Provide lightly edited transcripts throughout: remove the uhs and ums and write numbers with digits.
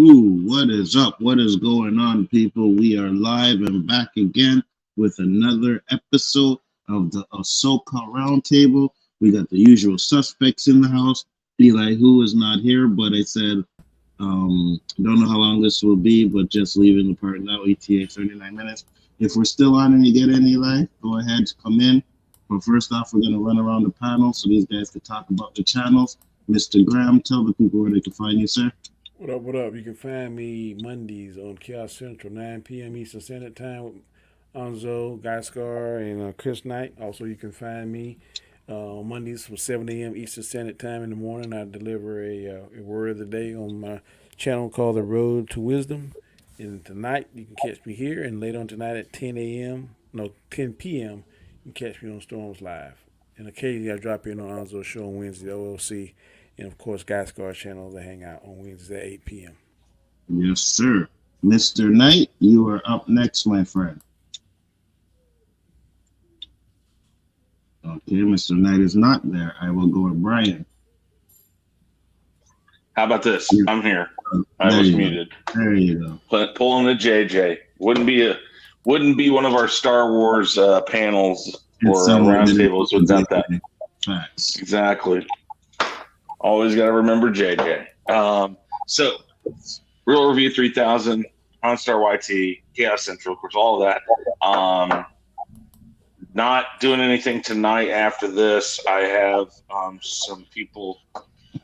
What is up? What is going on, people? We are live and back again with another episode of the Ahsoka Roundtable. We got the usual suspects in the house. Eli, who is not here, but I said, don't know how long this will be, but just leaving the part now, ETA 39 minutes. If we're still on and you get in, Eli, go ahead, come in. But first off, we're going to run around the panel so these guys can talk about the channels. Mr. Graham, tell the people where they can find you, sir. What up, what up? You can find me Mondays on Chaos Central, 9 p.m. Eastern Standard Time with Anzo, Guyskar, and Chris Knight. Also, you can find me Mondays from 7 a.m. Eastern Standard Time in the morning. I deliver a word of the day on my channel called The Road to Wisdom. And tonight, you can catch me here. And later on tonight at 10 p.m., you can catch me on Storms Live. And occasionally, I drop in on Anzo's show on Wednesday, OLC. And, of course, Guyskar channel to hang out on Wednesday at 8 p.m. Yes, sir. Mr. Knight, you are up next, my friend. Okay, Mr. Knight is not there. I will go with Brian. How about this? I'm here. I was muted. There you go. Pulling the JJ. Wouldn't be one of our Star Wars panels or roundtables without that. Facts. Exactly. Always got to remember JJ. So, Real Review 3000, OnStar YT, Chaos Central, of course, all of that. Not doing anything tonight after this. I have some people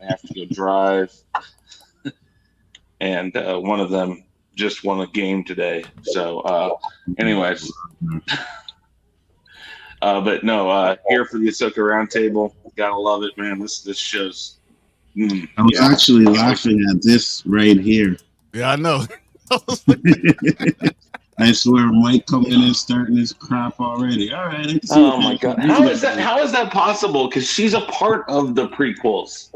I have to go drive. And one of them just won a game today. So, anyways. But no, here for the Ahsoka Roundtable. Gotta love it, man. This show's... I was actually laughing at this right here. Yeah, I know. I swear, Mike coming in and starting his crap already. All right. Oh my God! How is that possible? Because she's a part of the prequels.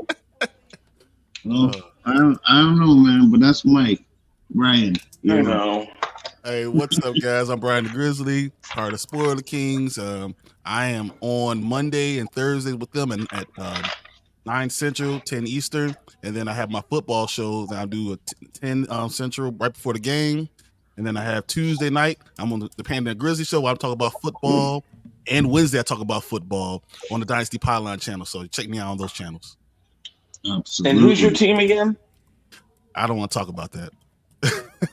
Well, I don't know, man. But that's Mike. Brian. I know. Hey, what's up, guys? I'm Brian the Grizzly, part of Spoiler Kings. I am on Monday and Thursday with them at 9 Central, 10 Eastern, and then I have my football show that I do at 10 Central right before the game, and then I have Tuesday night. I'm on the Panda Grizzly show where I talk about football, and Wednesday I talk about football on the Dynasty Pylon channel. So check me out on those channels. Absolutely. And who's your team again? I don't want to talk about that.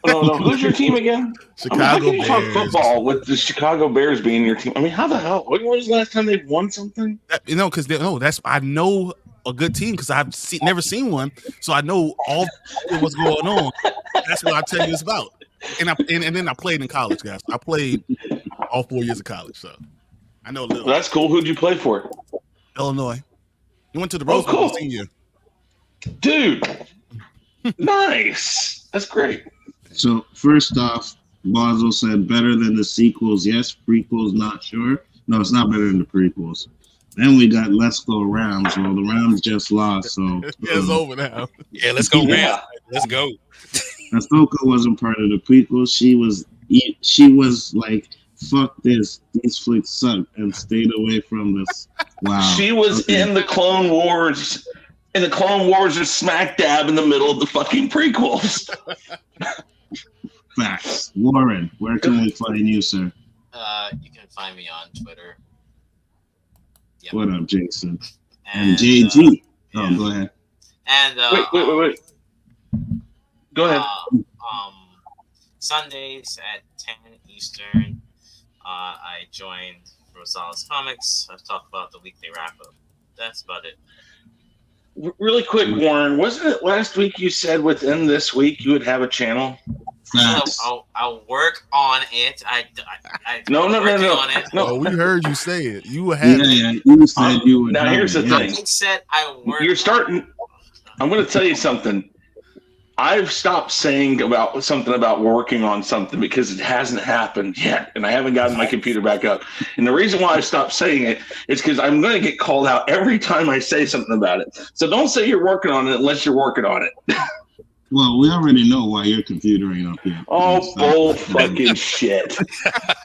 No. Who's your team again? Chicago Bears. How can you talk football with the Chicago Bears being your team? I mean, how the hell? When was the last time they won something? Because I know a good team because I've never seen one, so I know all what's going on. That's what I tell you it's about. And then I played in college, guys. I played all 4 years of college, so I know a little. Well, that's cool. Who'd you play for? Illinois. You went to the Rose Bowl senior. Dude, nice. That's great. So first off, Bozo said better than the sequels. Yes, prequels, not sure. No, it's not better than the prequels. Then we got Let's Go Rams. Well, the Rams just lost, so it's over now. Yeah, let's go Rams. Let's go. Ahsoka wasn't part of the prequels. She was like, fuck this. These flicks suck, and stayed away from this. Wow. She was in the Clone Wars. And the Clone Wars are smack dab in the middle of the fucking prequels. Facts. Warren, where can we find you, sir? You can find me on Twitter. Yep. What up, Jason? And JG. Go ahead. And wait. Go ahead. Sundays at 10 Eastern, I joined Rosales Comics. I talk about the weekly wrap up. That's about it. Really quick, Warren, wasn't it last week you said within this week you would have a channel? I'll work on it. No. Oh, we heard you say it. You would have. Yeah. You said you would. Now here's the thing. I said I work. You're starting. I'm going to tell you something. I've stopped saying something about working on something because it hasn't happened yet, and I haven't gotten my computer back up. And the reason why I stopped saying it is because I'm going to get called out every time I say something about it. So don't say you're working on it unless you're working on it. Well, we already know why your computer ain't up here. Oh, bull fucking shit.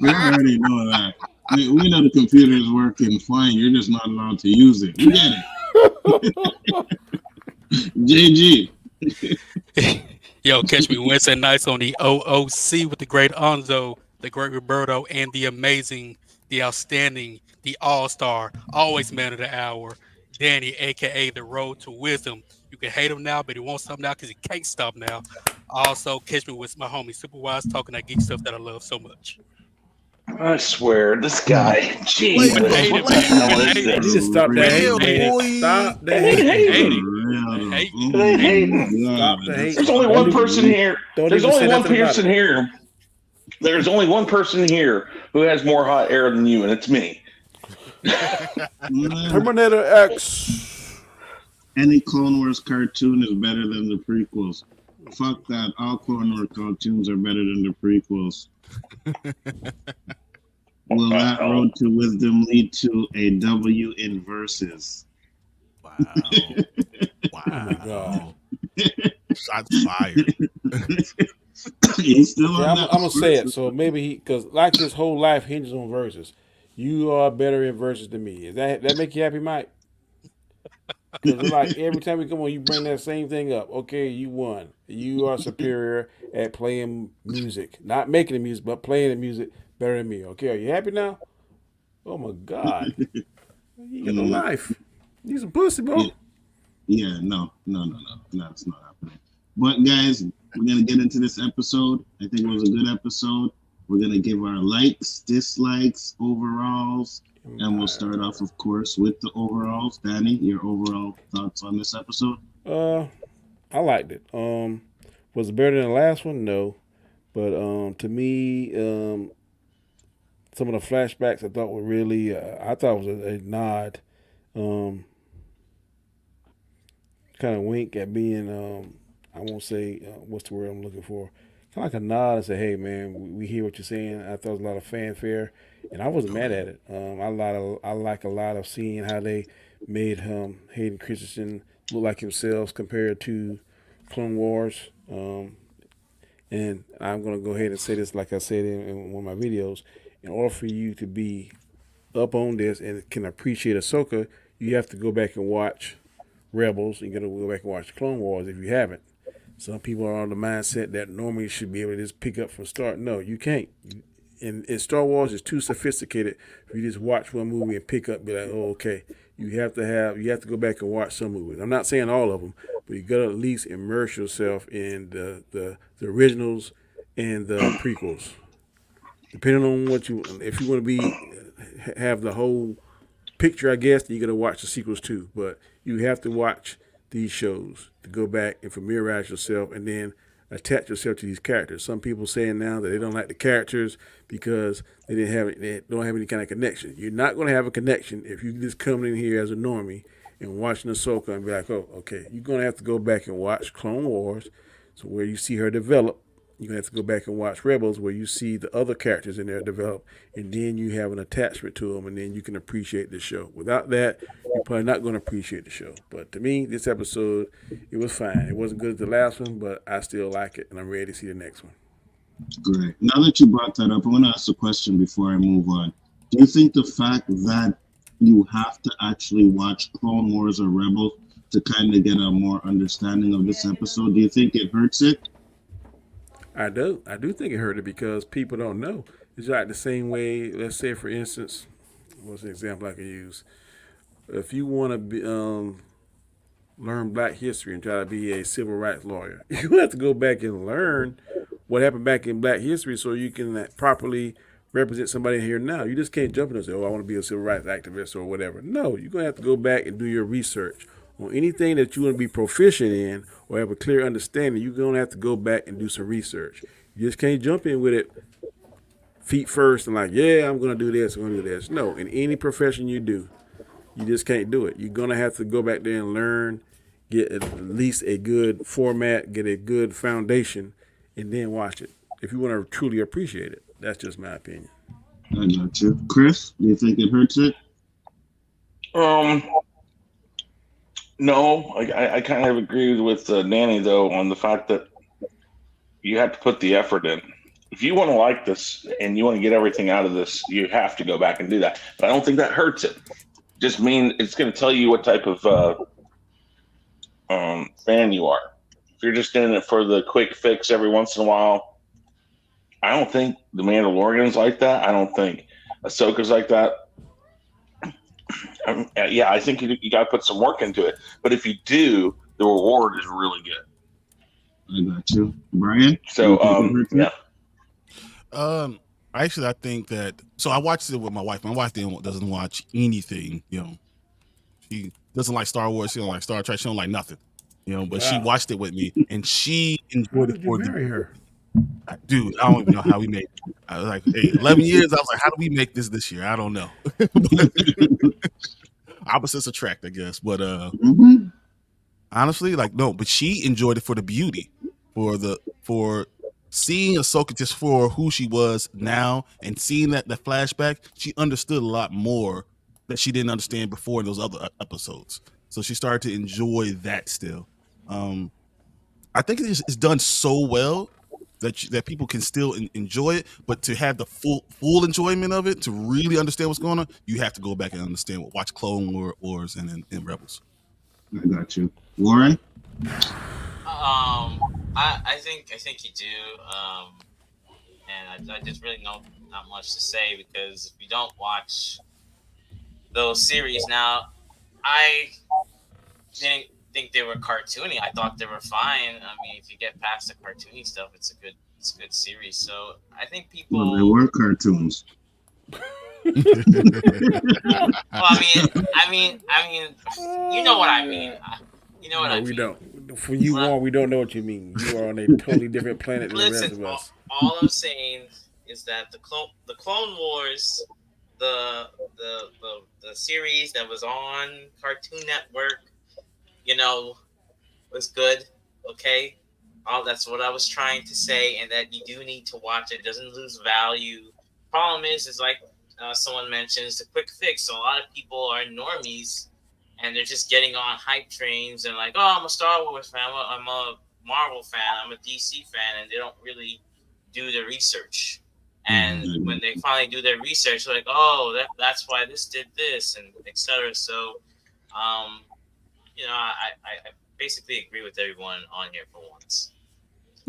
We already know that. We know the computer is working fine. You're just not allowed to use it. We get it. JG. Yo, catch me Wednesday nights on the OOC with the great Onzo, the great Roberto, and the amazing, the outstanding, the all-star, always man of the hour, Danny, aka the Road to Wisdom. You can hate him now, but he won't stop now because he can't stop now. Also, catch me with my homie Superwise talking that geek stuff that I love so much. I swear, this guy. Jesus, But hate what him, the hell is hate him. You this? just stop that Real, hating. boy. Stop the They hating. hate him. Hate. They hating. Stop the hate. There's only one person here. Don't There's even only say one nothing about person it. here. There's only one person here who has more hot air than you, and it's me. Terminator X. Any Clone Wars cartoon is better than the prequels. Fuck that. All Clone Wars cartoons are better than the prequels. Will that road to wisdom lead to a W in verses? Wow. Oh my God. Shots fired. He's still Yeah, on that. I'm gonna say it. So maybe because like his whole life hinges on verses. You are better in verses than me. Is that make you happy, Mike? Because like every time we come on, you bring that same thing up. Okay, you won. You are superior at playing music, not making the music, but playing the music better than me. Okay, are you happy now? Oh my God, you got no life. You some pussy, bro. Yeah, no, it's not happening. But guys, we're gonna get into this episode. I think it was a good episode. We're gonna give our likes, dislikes, overalls, and we'll start off, of course, with the overalls. Danny, your overall thoughts on this episode? I liked it. Was it better than the last one? No, but to me, some of the flashbacks I thought were really, I thought was a nod, kind of wink at being, I won't say what's the word I'm looking for, kind of like a nod and say, hey man, we hear what you're saying. I thought it was a lot of fanfare, and I wasn't mad at it. I like a lot of seeing how they made Hayden Christensen look like himself compared to Clone Wars. And I'm going to go ahead and say this like I said in one of my videos. In order for you to be up on this and can appreciate Ahsoka, you have to go back and watch Rebels. You got to go back and watch Clone Wars if you haven't. Some people are on the mindset that normally you should be able to just pick up from start. No, you can't. And Star Wars is too sophisticated for you to just watch one movie and pick up and be like, oh, okay. You have to go back and watch some movies. I'm not saying all of them, but you got to at least immerse yourself in the originals and the prequels. Depending on if you want to have the whole picture, I guess, then you got to watch the sequels too. But you have to watch these shows to go back and familiarize yourself and then attach yourself to these characters. Some people saying now that they don't like the characters because they don't have any kind of connection. You're not going to have a connection if you just come in here as a normie and watching Ahsoka and be like, oh, okay. You're going to have to go back and watch Clone Wars, so where you see her develop. You're going to have to go back and watch Rebels where you see the other characters in there develop, and then you have an attachment to them, and then you can appreciate the show. Without that, you're probably not going to appreciate the show. But to me, this episode, it was fine. It wasn't good as the last one, but I still like it, and I'm ready to see the next one. Great. Now that you brought that up, I want to ask a question before I move on. Do you think the fact that you have to actually watch Clone Wars or Rebels to kind of get a more understanding of this episode, do you think it hurts it? I do think it hurt it because people don't know. It's like the same way, let's say, for instance, what's an example I can use? If you want to learn black history and try to be a civil rights lawyer, you have to go back and learn what happened back in black history so you can properly represent somebody here now. You just can't jump in and say, oh, I want to be a civil rights activist or whatever. No, you're going to have to go back and do your research. On anything that you want to be proficient in or have a clear understanding, you're going to have to go back and do some research. You just can't jump in with it feet first and like, yeah, I'm going to do this, I'm going to do this. No, in any profession you do, you just can't do it. You're going to have to go back there and learn, get at least a good format, get a good foundation, and then watch it if you want to truly appreciate it. That's just my opinion. I got you. Chris, do you think it hurts it? No, I kind of agree with Danny, though, on the fact that you have to put the effort in. If you want to like this and you want to get everything out of this, you have to go back and do that. But I don't think that hurts it. Just mean it's going to tell you what type of fan you are. if you're just in it for the quick fix every once in a while, I don't think the Mandalorian's like that. I don't think Ahsoka's like that. Yeah, I think you got to put some work into it. But if you do, the reward is really good. I got you, Brian. So, yeah. Actually, I think that. So I watched it with my wife. My wife doesn't watch anything. She doesn't like Star Wars. She don't like Star Trek. She don't like nothing. But she watched it with me, and she enjoyed it for marry her. Dude, I don't even know how we made it. I was like, hey, 11 years. I was like, how do we make this year? I don't know. Opposites attract, I guess. But honestly, no. But she enjoyed it for the beauty, for seeing Ahsoka just for who she was now, and seeing that flashback. She understood a lot more that she didn't understand before in those other episodes. So she started to enjoy that still. I think it's done so well that people can still enjoy it, but to have the full enjoyment of it, to really understand what's going on, you have to go back and understand watch Clone Wars and Rebels. I got you, Warren. I think you do, and I just really not much to say, because if you don't watch those series now, I didn't think they were cartoony. I thought they were fine. I mean, if you get past the cartoony stuff, it's a good series. So I think people. Well, they were cartoons. Well, I mean, you know what I mean. You know what I mean. We don't. For you, Warren, we don't know what you mean. You are on a totally different planet than the rest of us. All I'm saying is that the Clone Wars, the series that was on Cartoon Network, was good. Okay, that's what I was trying to say, and that you do need to watch it. It doesn't lose value. Problem is like someone mentions, the quick fix. So a lot of people are normies, and they're just getting on hype trains and like, oh, I'm a Star Wars fan, I'm a Marvel fan, I'm a DC fan, and they don't really do the research. And when they finally do their research, they're like, oh, that's why this did this, and etc. So, I basically agree with everyone on here for once.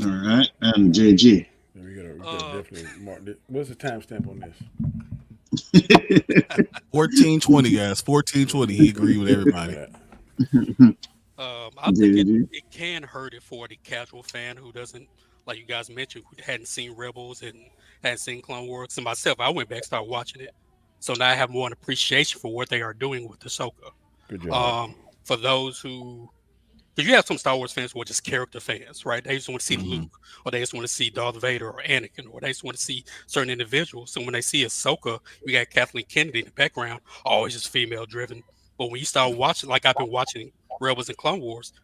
All right, and JG. We gotta definitely mark this. What's the timestamp on this? 1420, guys. 1420. He agreed with everybody. I think it can hurt it for the casual fan who doesn't, like you guys mentioned, who hadn't seen Rebels and hadn't seen Clone Wars. And myself, I went back and started watching it. So now I have more appreciation for what they are doing with Ahsoka. Good job. For those who, because you have some Star Wars fans who are just character fans, right? They just want to see Luke, or they just want to see Darth Vader or Anakin, or they just want to see certain individuals. So when they see Ahsoka, we got Kathleen Kennedy in the background, always just female driven. But when you start watching, like I've been watching Rebels and Clone Wars,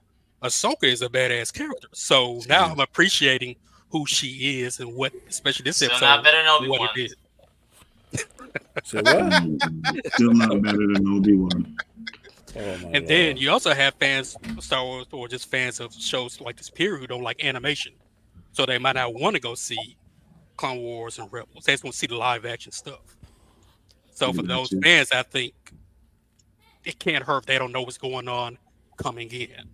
Ahsoka is a badass character. So now I'm appreciating who she is and what, especially this episode, not better than Obi-Wan. what it did. So what? Still not better than Obi-Wan. And then you also have fans of Star Wars or just fans of shows like this period who don't like animation. So they might not want to go see Clone Wars and Rebels. They just want to see the live action stuff. So for those fans, I think it can't hurt if they don't know what's going on coming in.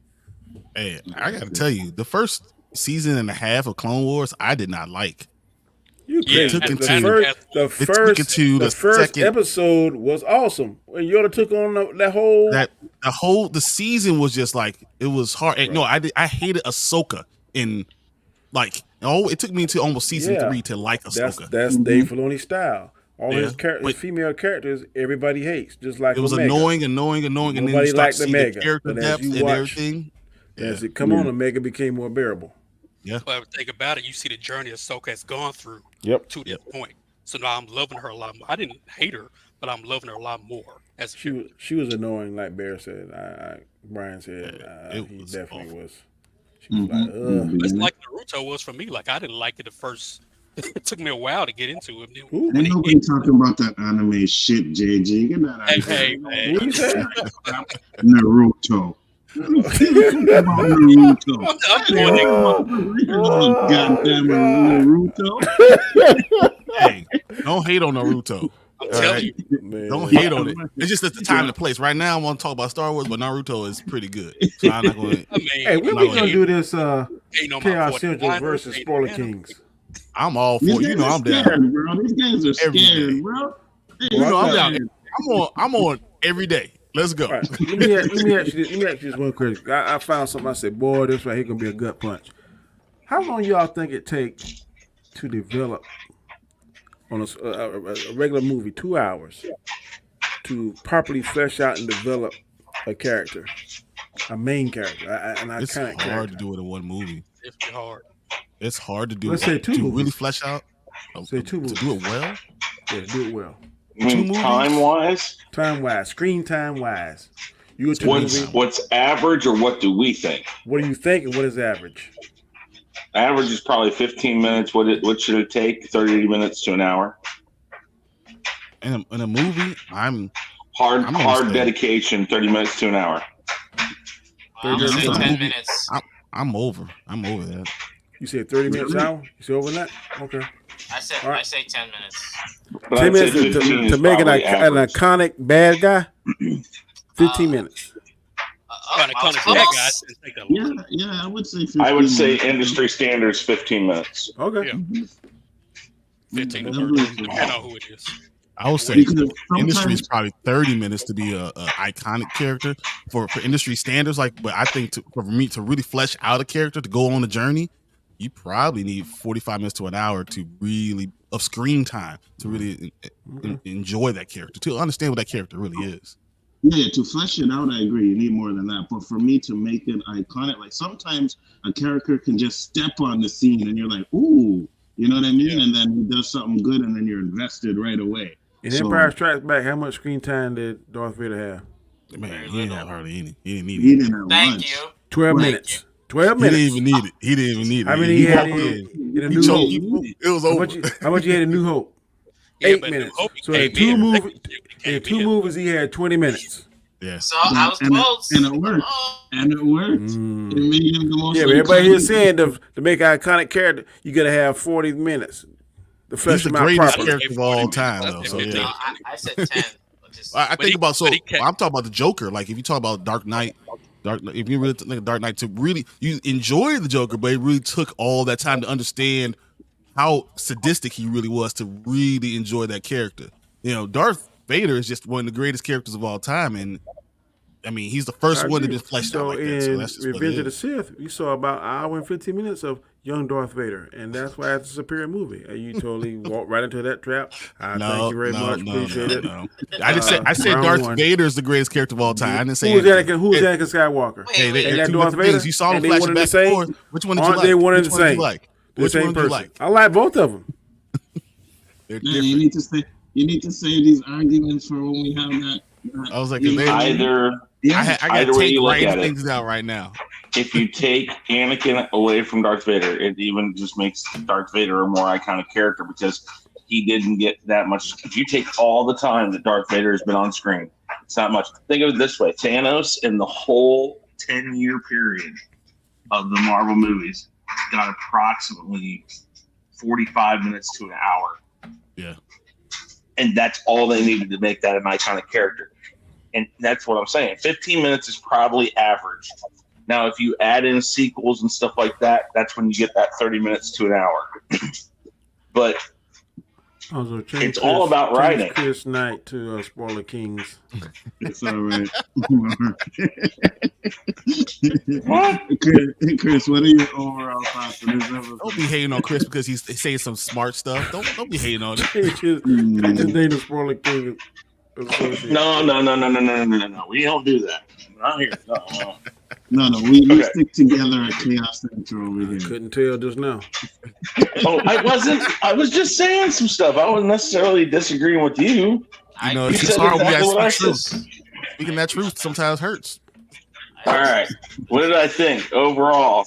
Hey, I got to tell you, the first season and a half of Clone Wars, I did not like. The first episode was awesome. When Yoda took on the season was just like, it was hard. Right. No, I hated Ahsoka it took me to almost season 3 to like Ahsoka. That's Dave Filoni style. All his female characters, everybody hates. Just like it was Omega. annoying, and then you start to see the character but depth and everything. As it come on, Omega became more bearable. Yeah. But think about it, you see the journey Ahsoka has gone through to this point. So now I'm loving her a lot more. I didn't hate her, but I'm loving her a lot more. As she was annoying, like Bear said. Brian said he definitely was. She was like, ugh. It's like Naruto was for me. Like I didn't like it at first. It took me a while to get into it. Ain't nobody talking about that anime shit, JG. Get that out of here. Hey, man. What you say? Naruto. Naruto. Goddamn Naruto. Hey, don't hate on Naruto. I'm telling you. Man. Don't hate on it. It's just at the time and the place. Right now, I want to talk about Star Wars, but Naruto is pretty good. So I'm not going to. I mean, Hey, when we gonna do this ain't no Chaos Central versus Spoiler Kings? I'm all for These it. You know, guys I'm are down. scared, bro. These guys are Every day. scared, bro. Hey, You know, I'm down. down. I'm on every day. Let's go. All right, let me ask you this one question. I found something. I said, boy, this right here gonna be a gut punch. How long y'all think it takes to develop on a regular movie, 2 hours, to properly flesh out and develop a character, a main character, an It's iconic hard character? to do it in one movie. It's hard. It's hard to do. Let's say 2 to movies. really flesh out. Say 2 to movies. do it well. Yeah, do it well. I mean, 2 movies? time-wise, Time-wise, screen time-wise. You go to the movie. what's average or what do we think? What do you think and what is average? Average is probably 15 minutes. What should it take? 30 minutes to an hour. In a movie, I'm Hard gonna say- dedication, 30 minutes to an hour. I'm gonna say Yeah. 10 minutes. I'm over that. You said 30 minutes hour? You say over that? Okay. All right. I say 10 minutes. But 10 I'd say minutes 15 to is make an probably average. iconic bad guy? 15 minutes. Trying to I was come to that close. guy. It's like a- Yeah, I would say 15 I would say minutes. industry standards 15 minutes. Okay. Yeah. 15 to Yeah, 30. definitely. Depending on who it is. I would say Because industry is sometimes- probably 30 minutes to be a iconic character for industry standards. Like, but I think for me to really flesh out a character to go on a journey, you probably need 45 minutes to an hour to really of screen time to really enjoy that character, to understand what that character really is. Yeah, to flesh it out, I agree. You need more than that. But for me to make it iconic, like sometimes a character can just step on the scene and you're like, ooh, you know what I mean? Yeah. And then he does something good and then you're invested right away. In So- Empire Strikes Back, how much screen time did Darth Vader have? Man, he didn't have hardly any. He didn't need He it. didn't have Thank lunch. you. 12 Right. minutes. 12 He minutes. didn't even need it. He didn't even need it. How many he had walked in A He New choked Hope? people. It was How over. much he had in New Hope? Yeah, 8 but minutes. Hope So came in 2 in. movies, Came in 2 in. movies, he had 20 minutes. Yeah. So I was And it- close. and it worked. Oh, And it worked. Mm. It made him the most Yeah, but everybody here iconic- saying to make an iconic character, you got to have 40 minutes to flesh He's the him out greatest properly. character of all time, though. So no, yeah. I said 10. Just, I But think he- about but he kept- I'm talking about the Joker. Like if you talk about Dark Knight, if you really think of Dark Knight, to really you enjoy the Joker, but it really took all that time to understand how sadistic he really was to really enjoy that character. You know, Darth Vader is just one of the greatest characters of all time, and I mean he's the first I one to agree. be fleshed So out like that. So in that's just what Revenge it of the is. Sith, you saw about an hour and 15 minutes of young Darth Vader, and that's why it's a superior movie. You totally walked right into that trap. Thank you very much. Appreciate it. No. I said round Darth one. Vader is the greatest character of all time. I didn't say Who was anything. Anakin? Who was Anakin Skywalker? Wait, Hey, wait, they're Ain't that two Darth different things. Vader? You saw them And they flashing one and back the same? and forth. Which one did you Aren't like? they one and Which the one did same? you like? The Which same one did you person. like? I like both of them. They're Yeah, different. you need to say these arguments for when we have that. I was like, you they- know, Either yeah. I Either got way take you look writing at it. things out right now. if you take Anakin away from Darth Vader, it even just makes Darth Vader a more iconic character because he didn't get that much. If you take all the time that Darth Vader has been on screen, it's not much. Think of it this way: Thanos in the whole 10-year period of the Marvel movies got approximately 45 minutes to an hour. Yeah. And that's all they needed to make that an iconic character. And that's what I'm saying. 15 minutes is probably average. Now, if you add in sequels and stuff like that, that's when you get that 30 minutes to an hour. But Also, change It's all about change writing. Chris Knight to Spoiler Kings. It's all right. What? Chris, what are your overall thoughts on this episode? Don't be hating on Chris because he's saying some smart stuff. Don't be hating on it. Change his name to Spoiler King. Associate. No. We don't do that. Not here. No. No, we Okay. stick together at Chaos Central over here. Couldn't tell just now. Oh, I wasn't. I was just saying some stuff. I wasn't necessarily disagreeing with you. You know, You it's said hard when we exactly what I got said. truth. Speaking that truth sometimes hurts. All right. What did I think? Overall,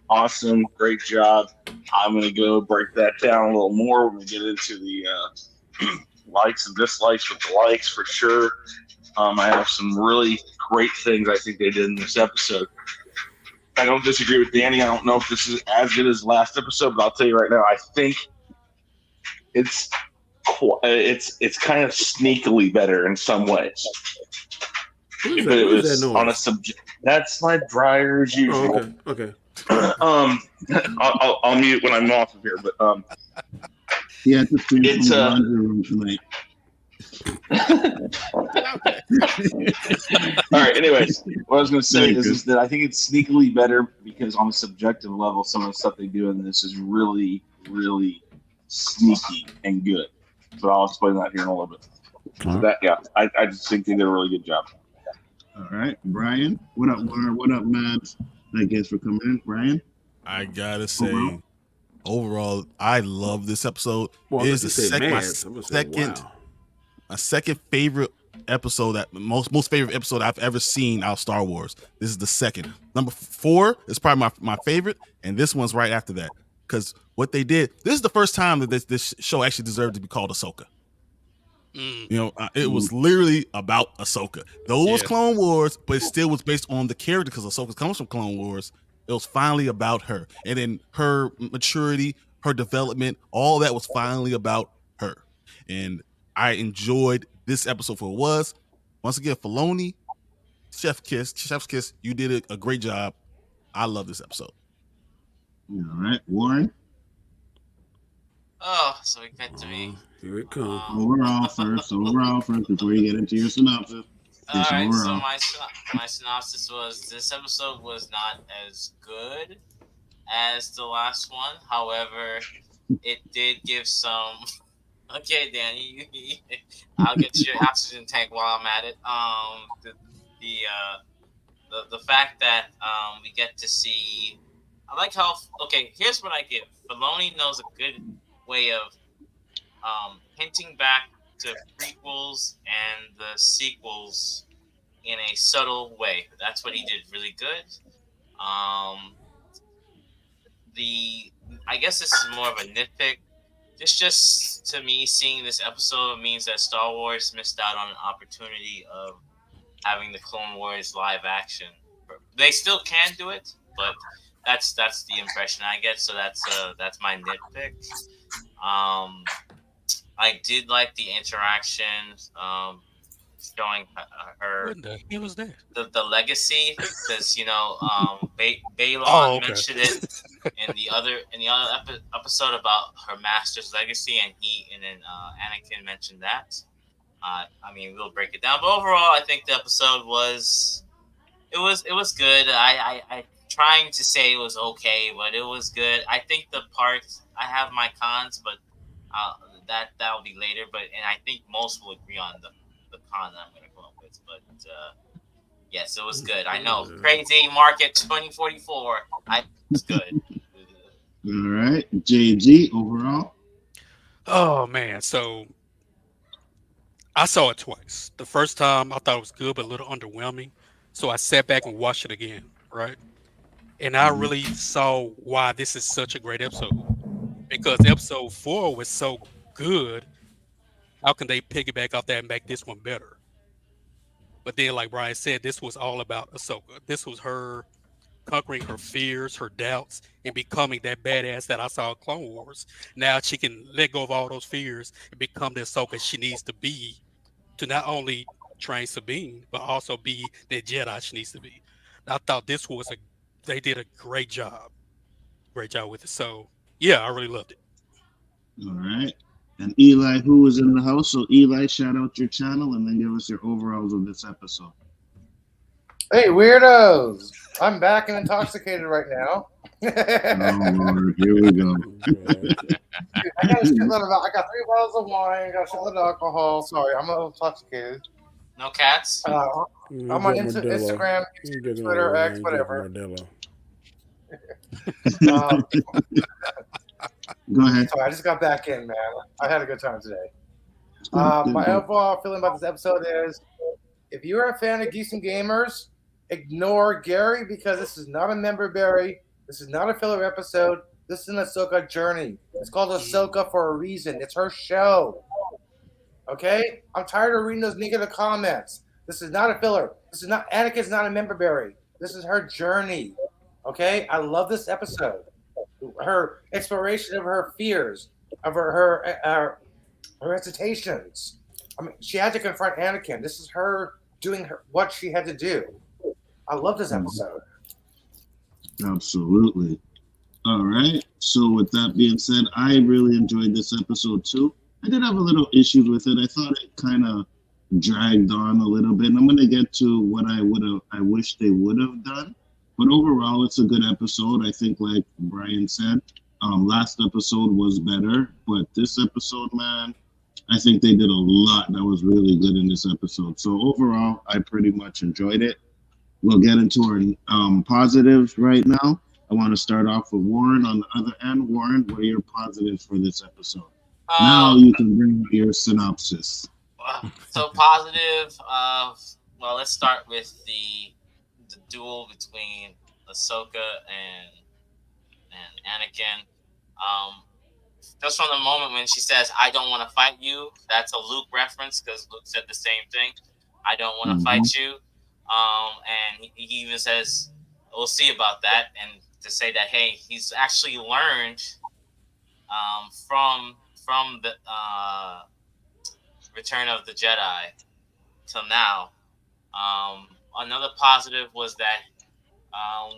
awesome. Great job. I'm going to go break that down a little more when we get into the likes and dislikes with the likes for sure. I have some really great things I think they did in this episode. I don't disagree with Danny. I don't know if this is as good as last episode, but I'll tell you right now, I think it's it's kind of sneakily better in some ways. What is But it what is was that on a noise? subject. That's my dryer as usual. Oh, okay. I'll mute when I'm off of here. But He had to stream from it's the laundry room tonight. All right. Anyways, what I was going to say Very is good. that I think it's sneakily better because on a subjective level, some of the stuff they do in this is really, really sneaky and good. So I'll explain that here in a little bit. All right. That yeah, I just think they did a really good job. All right, Brian. What up, Warren? What up, Mads? Thanks for coming in, Brian. I gotta say, overall, I love this episode. Well, It is you the say my Mads. I'm gonna say, second, wow. my second favorite episode, that most favorite episode I've ever seen out of Star Wars. This is the second. Number 4 is probably my favorite, and this one's right after that. Because what they did, this is the first time that this show actually deserved to be called Ahsoka. Mm, You know, it was literally about Ahsoka. Though it was Yeah. Clone Wars, but it still was based on the character because Ahsoka comes from Clone Wars. It was finally about her. And then her maturity, her development, all that was finally about her. And I enjoyed this episode for what it was. Once again, Filoni, Chef's Kiss, you did a great job. I love this episode. All right, Warren. Oh, so we get to me. Here it comes. Overall first, before you get into your synopsis. All It's right, so overall. my synopsis was this episode was not as good as the last one. However, it did give some. Okay, Danny, I'll get to your oxygen tank while I'm at it. The fact that we get to see. I like how. Okay, here's what I give. Filoni knows a good way of hinting back to prequels and the sequels in a subtle way. That's what he did really good. I guess this is more of a nitpick. Just to me, seeing this episode means that Star Wars missed out on an opportunity of having the Clone Wars live action. They still can do it, but that's the impression I get. So that's my nitpick. I did like the interaction showing her What the hell was that? the legacy because Balon Oh, okay. mentioned it in the other episode about her master's legacy, and then Anakin mentioned that. I mean, we'll break it down, but overall, I think the episode was good. I trying to say it was okay, but it was good. I think the parts I have my cons, but that'll be later. And I think most will agree on the con that I'm going to come up with. But yes, it was good. I know, crazy market 2044. It's good. All right, JG overall. Oh man, so I saw it twice. The first time I thought it was good, but a little underwhelming. So I sat back and watched it again, right? And I really saw why this is such a great episode. Because episode 4 was so good. How can they piggyback off that and make this one better? But then, like Brian said, this was all about Ahsoka. This was her conquering her fears, her doubts, and becoming that badass that I saw in Clone Wars. Now she can let go of all those fears and become the Ahsoka she needs to be to not only train Sabine, but also be the Jedi she needs to be. I thought they did a great job with it. So yeah, I really loved it. All right. And Eli, who was in the house. So Eli, shout out your channel and then give us your overalls of this episode. Hey, weirdos! I'm back and intoxicated right now. Oh Lord, here we go. I got 3 bottles of wine, got a shitload of alcohol. Sorry, I'm a little intoxicated. No cats. I'm on Instagram, YouTube, Twitter, X, whatever. Go ahead. Sorry, I just got back in, man. I had a good time today. My overall feeling about this episode is, if you're a fan of Geeks and Gamers, ignore Gary because this is not a member berry. This is not a filler episode. This is an Ahsoka journey. It's called Ahsoka for a reason. It's her show. Okay? I'm tired of reading those negative comments. This is not a filler. Anakin's not a member berry. This is her journey. Okay? I love this episode. Her exploration of her fears, of her her hesitations. I mean, she had to confront Anakin. This is her doing what she had to do. I love this episode. Absolutely. All right. So with that being said, I really enjoyed this episode too. I did have a little issues with it. I thought it kind of dragged on a little bit. And I'm gonna get to what I wish they would have done. But overall, it's a good episode. I think, like Brian said, last episode was better, but this episode, man, I think they did a lot that was really good in this episode. So overall, I pretty much enjoyed it. We'll get into our positives right now. I want to start off with Warren on the other end. Warren, what are your positives for this episode? Now you can bring up your synopsis. So positive. Well, let's start with the duel between Ahsoka and Anakin. Just from the moment when she says, "I don't want to fight you," that's a Luke reference because Luke said the same thing. I don't want to fight you. And he even says, "We'll see about that." And to say that, hey, he's actually learned from the Return of the Jedi till now. Another positive was that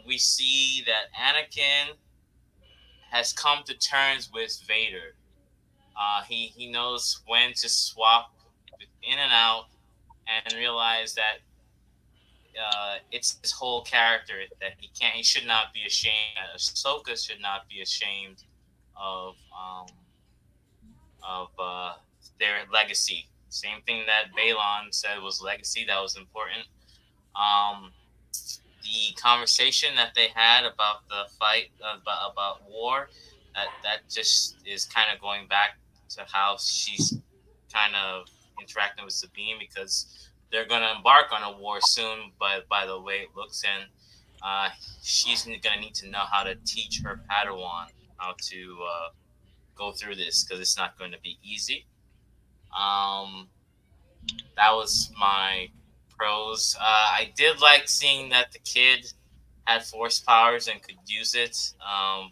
we see that Anakin has come to terms with Vader. He knows when to swap in and out and realize that it's his whole character that he should not be ashamed. Ahsoka should not be ashamed of their legacy. Same thing that Balon said was legacy. That was important. The conversation that they had about the fight about war, that just is kind of going back to how she's kind of interacting with Sabine, because they're going to embark on a war soon, but by the way it looks, and she's going to need to know how to teach her Padawan how to go through this, because it's not going to be easy. That was my pros. I did like seeing that the kid had force powers and could use it,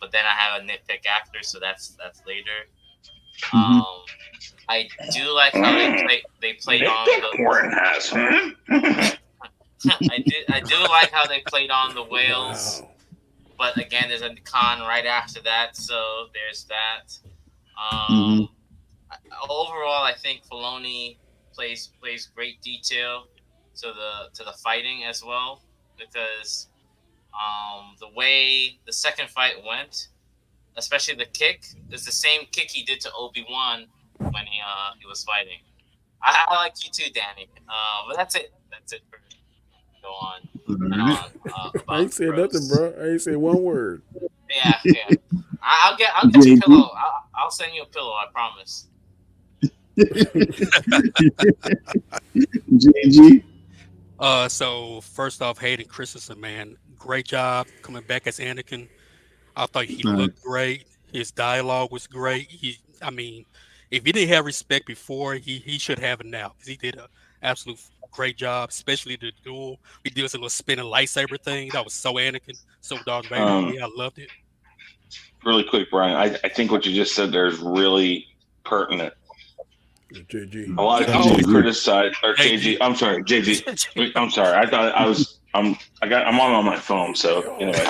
but then I have a nitpick after, so that's later. I do like how they played on the. I do like how they played on the whales, but again, there's a con right after that, so there's that. Overall, I think Filoni plays great detail to the fighting as well, because the way the second fight went, especially the kick, is the same kick he did to Obi-Wan when he was fighting. I like you too, Danny. But that's it. That's it for go on. I ain't said nothing, bro. I ain't said one word. Yeah. I'll get you a pillow. I'll send you a pillow. I promise. JG. So first off, Hayden Christensen, man, great job coming back as Anakin. I thought he looked great. His dialogue was great. If he didn't have respect before, he should have it now, because he did an absolute great job, especially the duel. We did this little spinning lightsaber thing. That was so Anakin, so Darth Vader. I loved it. Really quick, Brian, I think what you just said there is really pertinent. JG. A lot of people criticize, or JG. I'm sorry, JG. I'm sorry. I thought I'm on my phone. So anyway,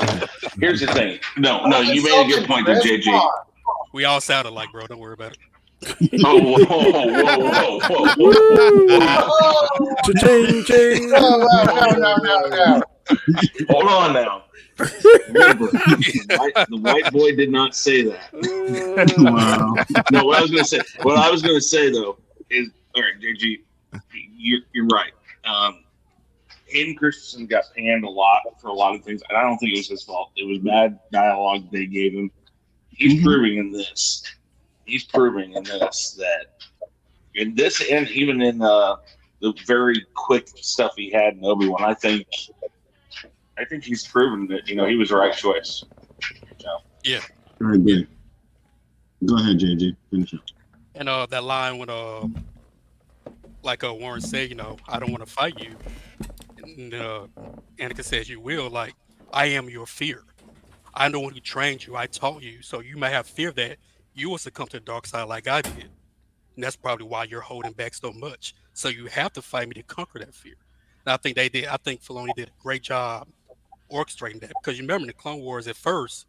here's the thing. No, you made a good point there, JG. We all sounded like, bro. Don't worry about it. Oh, whoa. Cha-ching. No. Hold on now. Remember, the white boy did not say that. Wow. No, what I was gonna say though is, all right, JG, you're right. Hayden Christensen got panned a lot for a lot of things, and I don't think it was his fault. It was bad dialogue they gave him. He's proving in this. That in this, and even in the very quick stuff he had in Obi-Wan, I think he's proven that he was the right choice. So. Yeah. Very good. Go ahead, JJ. Finish up. And that line when Warren said, I don't want to fight you. And Anakin says, you will. Like, I am your fear. I know when who trained you. I taught you. So you may have fear that you will succumb to the dark side like I did. And that's probably why you're holding back so much. So you have to fight me to conquer that fear. And I think they did. I think Filoni did a great job orchestrating that because you remember in the Clone Wars at first,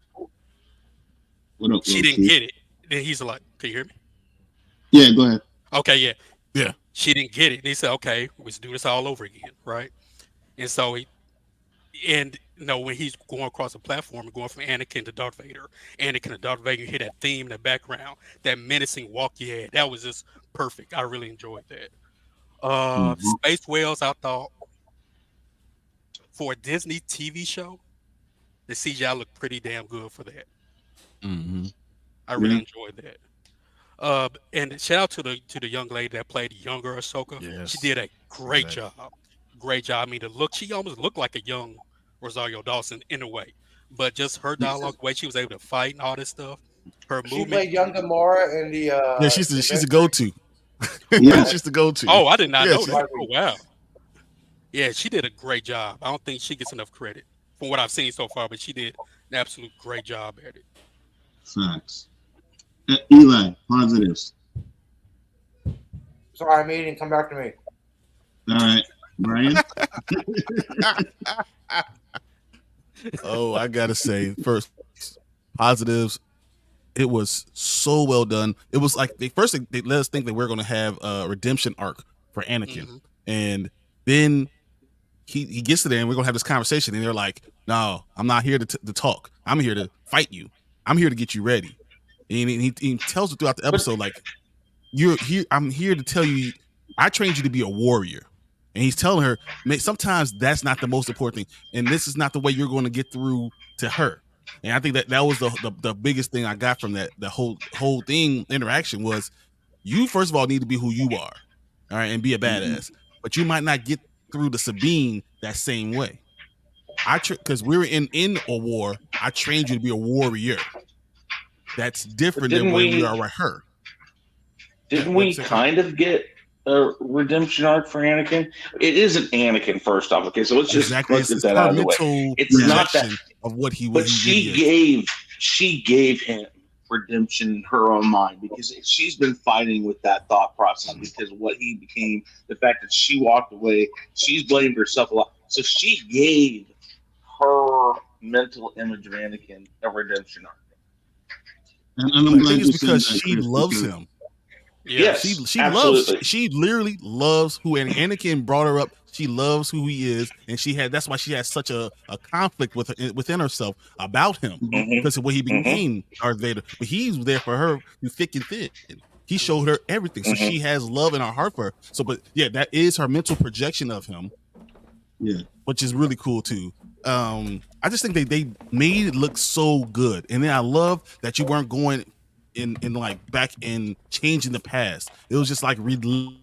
What up, she Low didn't Key? get it. Then he's like, "Can you hear me?" Yeah, go ahead. Okay, yeah, Yeah. she didn't get it. And he said, "Okay, let's do this all over again, right?" And so when he's going across the platform and going from Anakin to Darth Vader, Anakin to Darth Vader, you hear that theme in the background, that menacing walk he had. That was just perfect. I really enjoyed that. Mm-hmm. Space Whales, I thought for a Disney TV show, the CGI looked pretty damn good for that. Mm-hmm. I really enjoyed that. And shout out to the young lady that played the younger Ahsoka. Yes. She did a great Exactly. job. Great job. I mean, she almost looked like a young Rosario Dawson in a way, but just her dialogue, the way she was able to fight and all this stuff, her She movement. played young Gamora in the. Yeah, she's the go-to. Yeah. She's the go-to. Oh, I did not know she- that. Oh, wow. Yeah, she did a great job. I don't think she gets enough credit from what I've seen so far, but she did an absolute great job at it. Facts. Eli, positives. Sorry, I'm eating. Come back to me. All right, Brian. Oh, I gotta say, first positives. It was so well done. It was like they let us think that we're going to have a redemption arc for Anakin, and then he gets to there, and we're going to have this conversation, and they're like, "No, I'm not here to talk. I'm here to fight you. I'm here to get you ready." And he tells her throughout the episode, like, "You're here. I'm here to tell you, I trained you to be a warrior." And he's telling her, sometimes that's not the most important thing, and this is not the way you're going to get through to her. And I think that was the biggest thing I got from that. The whole thing interaction was, you first of all need to be who you are, all right, and be a badass. But you might not get through to Sabine that same way. Because we were in a war. I trained you to be a warrior. That's different than where we are with her. Didn't we kind of get a redemption arc for Anakin? It isn't Anakin, first off. Okay, so let's just get that out of the way. It's not that of what he was. But she gave him redemption in her own mind, because she's been fighting with that thought process because what he became, the fact that she walked away, she's blamed herself a lot. So she gave her mental image of Anakin a redemption arc. And I'm glad it's because that, she loves him. Yes, she literally loves who Anakin brought her up. She loves who he is, and that's why she has such a conflict within herself about him, because of what he became, Darth Vader. But he's there for her through thick and thin. He showed her everything, so she has love in her heart for her. So, but yeah, that is her mental projection of him. Yeah, which is really cool too. I just think they made it look so good, and then I love that you weren't going in like back in changing the past. It was just like reliving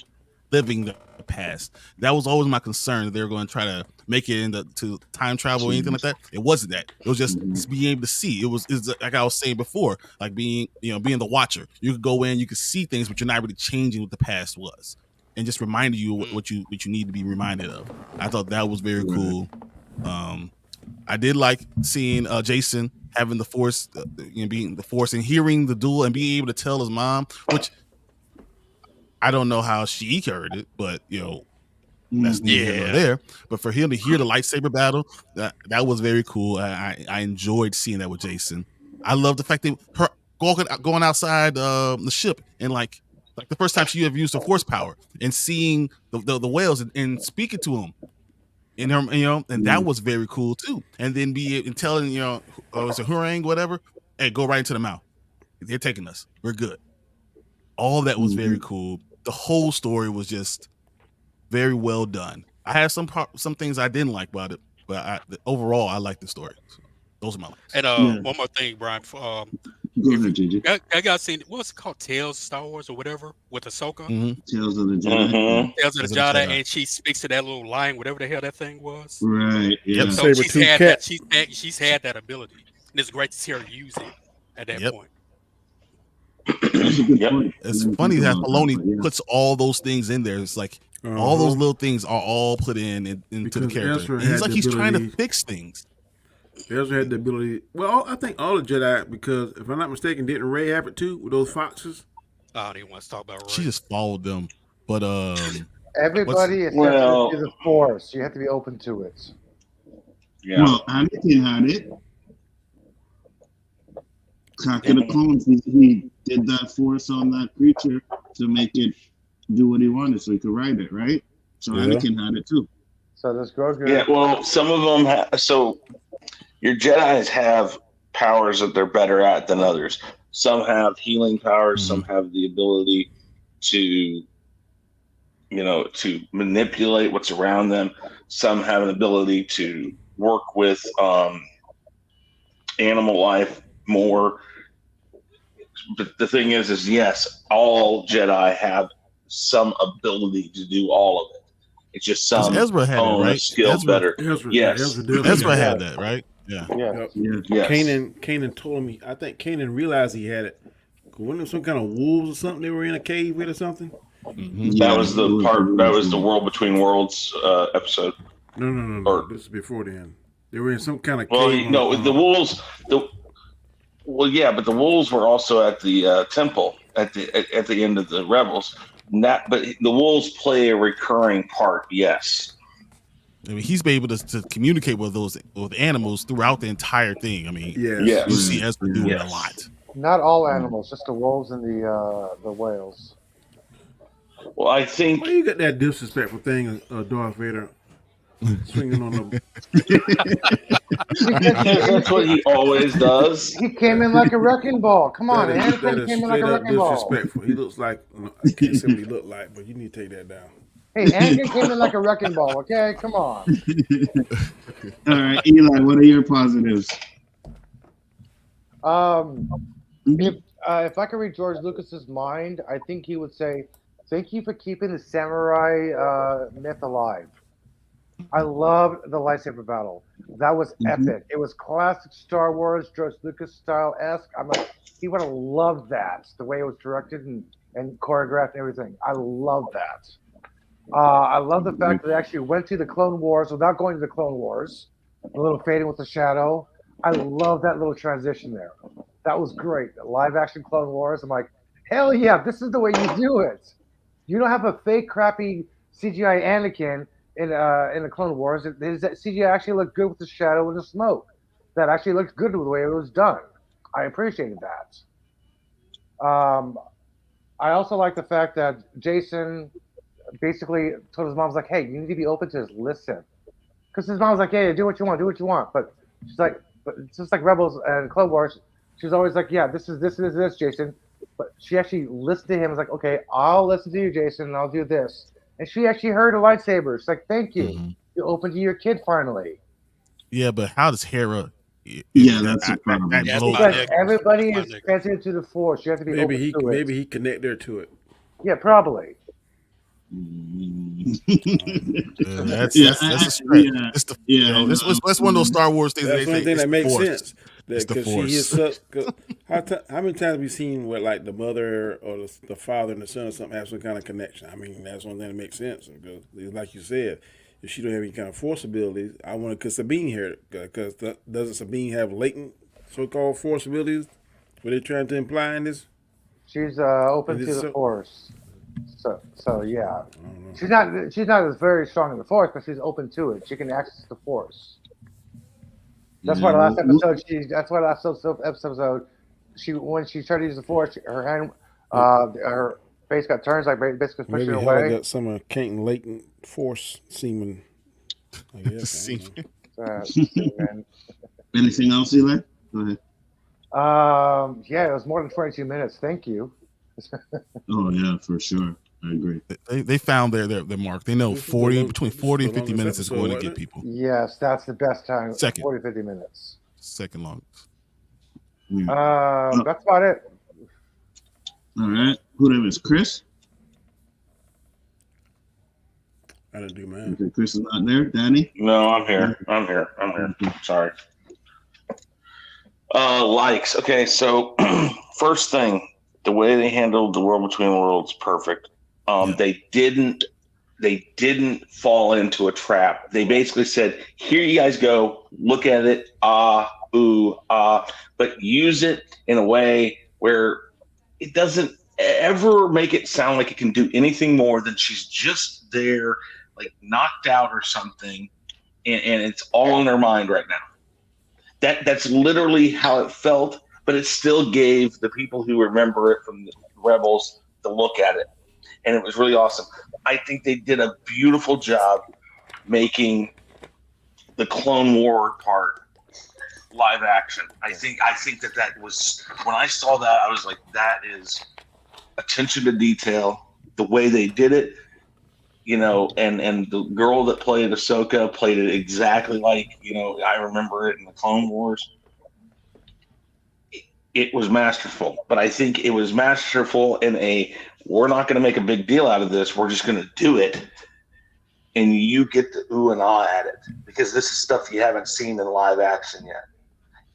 the past. That was always my concern, that they were going to try to make it into time travel or anything like that. It wasn't that. It was just being able to see. It's like I was saying before, like being the watcher. You could go in, you could see things, but you're not really changing what the past was, and just reminding you what you need to be reminded of. I thought that was very cool. I did like seeing Jacen having the Force, being the Force, and hearing the duel and being able to tell his mom, which I don't know how she heard it, but that's neither here nor there. But for him to hear the lightsaber battle, that was very cool. I enjoyed seeing that with Jacen. I love the fact that her going outside the ship and like the first time she ever used her Force power and seeing the whales and speaking to them. In her, and that was very cool too. And then telling, it's a Huyang, whatever. Hey, go right into the mouth. They're taking us. We're good. All that was very cool. The whole story was just very well done. I had some things I didn't like about it, but overall I liked the story. So those are my likes. And one more thing, Brian. Go ahead, JJ. I got seen what's it called, Tales Star Wars or whatever with Ahsoka. Tales of the Jedi. Tales of the Jedi, and she speaks to that little line, whatever the hell that thing was. Right. Yeah. So she's had that. She's had that ability, and it's great to see her use it at that point. That's a good point. It's funny that Filoni puts all those things in there. It's like all those little things are all put into the character. He's like he's trying to fix things. Ezra had the ability. Well, I think all the Jedi, because if I'm not mistaken, didn't Rey have it too with those foxes? I don't even want to talk about She Ray. just followed them. But Everybody is sensitive to the Force. You have to be open to it. Yeah. Well, Anakin had it. Attack of the Clones, he did that force on that creature to make it do what he wanted, so he could ride it, right? So Yeah. Anakin had it too. So does Grogu. Yeah, well, some of them so your Jedis have powers that they're better at than others. Some have healing powers, some have the ability to to manipulate what's around them. Some have an ability to work with animal life more. But the thing is yes, all Jedi have some ability to do all of it. It's just some Ezra had it, right? skill Ezra, better. Yes. Ezra had that, right? Yeah. Yeah. Yes. Kanan told me. I think Kanan realized he had it. Wasn't there some kind of wolves or something they were in a cave with or something? That was the part. That was the World Between Worlds episode. No. This is before then. They were in some kind of Well, cave. no, the wolves. Well, yeah, but the wolves were also at the temple at the end of the Rebels. But the wolves play a recurring part. Yes. I mean, he's been able to communicate with animals throughout the entire thing. I mean, yes. you see Ezra doing a lot. Not all animals, just the wolves and the whales. Well, I think. Why you got that disrespectful thing of Darth Vader swinging on the? That's what he always does. He came in like a wrecking ball. Come on, Anakin came in like a wrecking ball. Disrespectful. He looks like I can't say what he looked like, but you need to take that down. Hey, Anakin came in like a wrecking ball. Okay, come on. All right, Eli, what are your positives? If I could read George Lucas's mind, I think he would say, "Thank you for keeping the samurai myth alive." I loved the lightsaber battle. That was epic. It was classic Star Wars, George Lucas style-esque. I'm like, he would have loved that, the way it was directed and choreographed and everything. I love that. I love the fact that they actually went to the Clone Wars without going to the Clone Wars. A little fading with the shadow. I love that little transition there. That was great. Live action Clone Wars. I'm like, hell yeah, this is the way you do it. You don't have a fake, crappy CGI Anakin in the Clone Wars. That CGI actually looked good with the shadow and the smoke. That actually looked good with the way it was done. I appreciated that. I also like the fact that Jacen basically told his mom, was like, hey, you need to be open to this. Listen. Because his mom was like, hey, do what you want. But she's like, but it's just like Rebels and Clone Wars. She's always like, yeah, this, Jacen. But she actually listened to him. Was like, okay, I'll listen to you, Jacen, and I'll do this. And she actually heard a lightsaber. She's like, thank you. You're open to your kid finally. Yeah, but how does Hera? Yeah, that's a problem. Everybody is sensitive to the Force. You have to be open to it. Maybe he connect there to it. Yeah, probably. That's a stretch. It's one of those Star Wars things. That's one thing that makes sense. Because she is such. How many times have we seen where like the mother or the father and the son or something have some kind of connection? I mean, that's one thing that makes sense. Because, like you said, if she don't have any kind of force abilities, I want to because Sabine here. Because doesn't Sabine have latent so-called force abilities? What they're trying to imply in this? She's open to the Force. So yeah, she's not as very strong in the Force, but she's open to it. She can access the Force. That's why last episode when she tried to use the Force, her hand, her face got turned, like basically pushing her away. Maybe got some latent Force semen. I guess. Anything else, Eli? Go ahead. Yeah, it was more than 22 minutes. Thank you. Oh yeah, for sure. I agree. They found their mark. They know between 40 and 50 minutes is going to get people. Yes, that's the best time. Second. 40, 50 minutes. Second longest. That's about it. All right. Who that is? Chris? I didn't do man. Okay, Chris is not there. Danny? No, I'm here. Sorry. Likes. Okay, so first thing, the way they handled the World Between Worlds, perfect. They didn't fall into a trap. They basically said, here you guys go, look at it, but use it in a way where it doesn't ever make it sound like it can do anything more than she's just there, like knocked out or something, and it's all in her mind right now. That's literally how it felt, but it still gave the people who remember it from the Rebels the look at it, and it was really awesome. I think they did a beautiful job making the Clone War part live action. I think that was, when I saw that, I was like, that is attention to detail. The way they did it, and the girl that played Ahsoka played it exactly like, I remember it in the Clone Wars. It was masterful, but I think it was masterful in we're not going to make a big deal out of this. We're just going to do it. And you get the ooh and ah at it, because this is stuff you haven't seen in live action yet.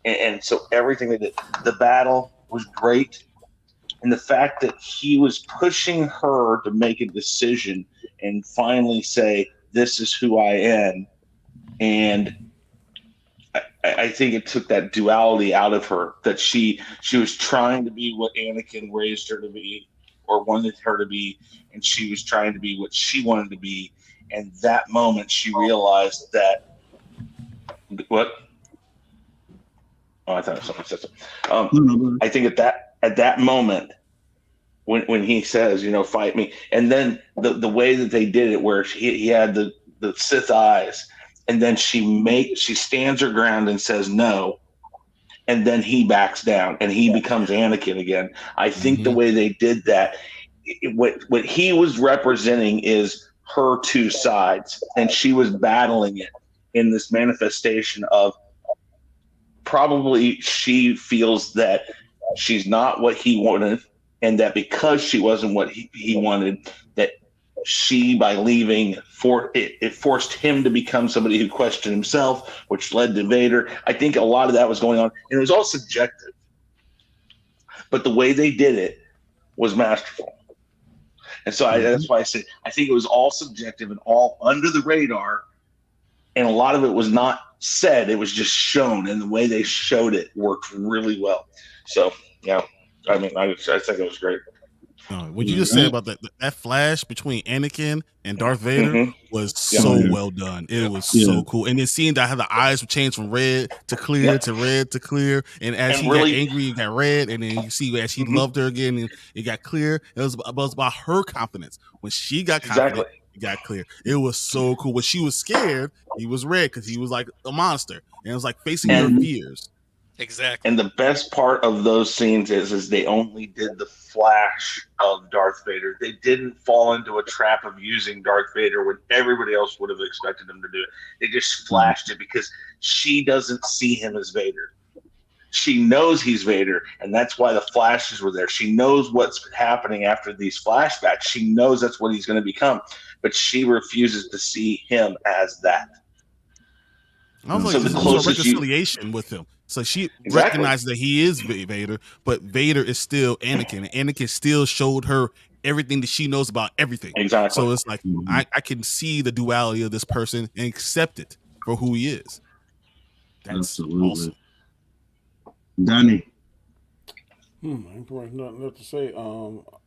And so everything they did, the battle was great. And the fact that he was pushing her to make a decision and finally say, this is who I am. And I think it took that duality out of her, that she was trying to be what Anakin raised her to be or wanted her to be, and she was trying to be what she wanted to be. And that moment she realized that what? Oh, I thought someone said something. I think at that moment when he says, fight me, and then the way that they did it, where he had the Sith eyes, and then she stands her ground and says no, and then he backs down and he becomes Anakin again. I think the way they did that, what he was representing is her two sides, and she was battling it in this manifestation of, probably she feels that she's not what he wanted, and that because she wasn't what he wanted, that she, by leaving, it forced him to become somebody who questioned himself, which led to Vader. I think a lot of that was going on, and it was all subjective. But the way they did it was masterful. And so that's why I say I think it was all subjective and all under the radar, and a lot of it was not said, it was just shown, and the way they showed it worked really well. So, yeah, I think it was great. What you just said about that flash between Anakin and Darth Vader was so well done. It was so cool. And then seeing that how the eyes would change from red to clear to red to clear. And as he got angry, it got red. And then you see as he loved her again, and it got clear. It was about her confidence. When she got confident, it got clear. It was so cool. When she was scared, he was red because he was like a monster. And it was like facing her fears. Exactly. And the best part of those scenes is they only did the flash of Darth Vader. They didn't fall into a trap of using Darth Vader when everybody else would have expected them to do it. They just flashed it because she doesn't see him as Vader. She knows he's Vader, and that's why the flashes were there. She knows what's happening after these flashbacks. She knows that's what he's going to become, but she refuses to see him as that. I was like, there's a reconciliation with him. So she recognizes that he is Vader, but Vader is still Anakin. And Anakin still showed her everything that she knows about everything. Exactly. So it's like, I can see the duality of this person and accept it for who he is. That's absolutely awesome. Danny. I ain't nothing to say.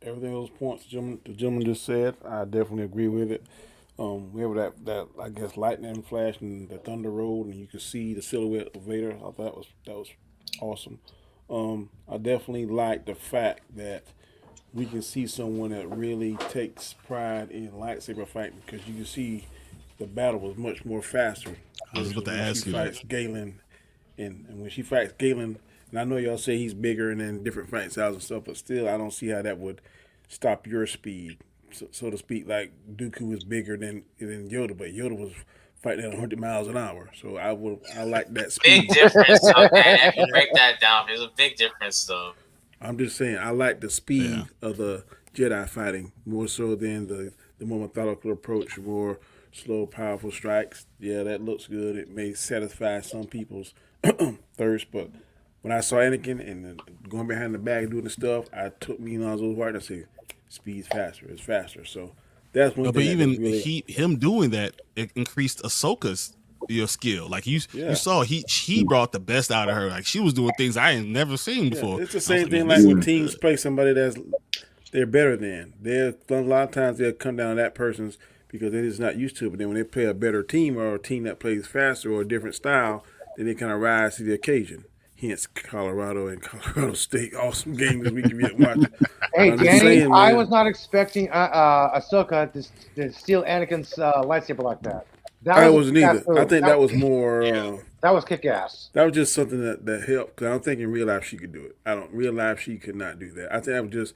Everything those points the gentleman just said, I definitely agree with it. We have that I guess lightning flash and the thunder rolled, and you could see the silhouette of Vader. I thought that was awesome. I definitely like the fact that we can see someone that really takes pride in lightsaber fighting, because you can see the battle was much more faster. I was about to ask you that. Galen, and when she fights Galen, and I know y'all say he's bigger and then different fight styles and stuff, but still, I don't see how that would stop your speed. So to speak, like Dooku was bigger than Yoda, but Yoda was fighting at 100 miles an hour. So I like that speed. Big difference, though, man. If you break that down, there's a big difference, though. I'm just saying, I like the speed of the Jedi fighting more so than the more methodical approach, more slow, powerful strikes. Yeah, that looks good. It may satisfy some people's thirst, but when I saw Anakin and going behind the back doing the stuff, I took me on those heart and said, speed's faster. It's faster. So that's one thing. But even really... him doing that, it increased Ahsoka's skill. Like you saw, he brought the best out of her. Like she was doing things I ain't never seen before. It's the same thing like when teams play somebody that's they're better than. They're a lot of times they'll come down to that person's because they're just not used to it. But then when they play a better team or a team that plays faster or a different style, then they kind of rise to the occasion. Hence, Colorado and Colorado State, awesome game this week if you didn't watch it. Hey, I'm just Danny, saying, I man. was not expecting Ahsoka to steal Anakin's lightsaber like that. I was wasn't either. I think that was more. That was kick ass. That was just something that helped. Cause I don't think in real life she could do it. I don't real life she could not do that. I think that was just.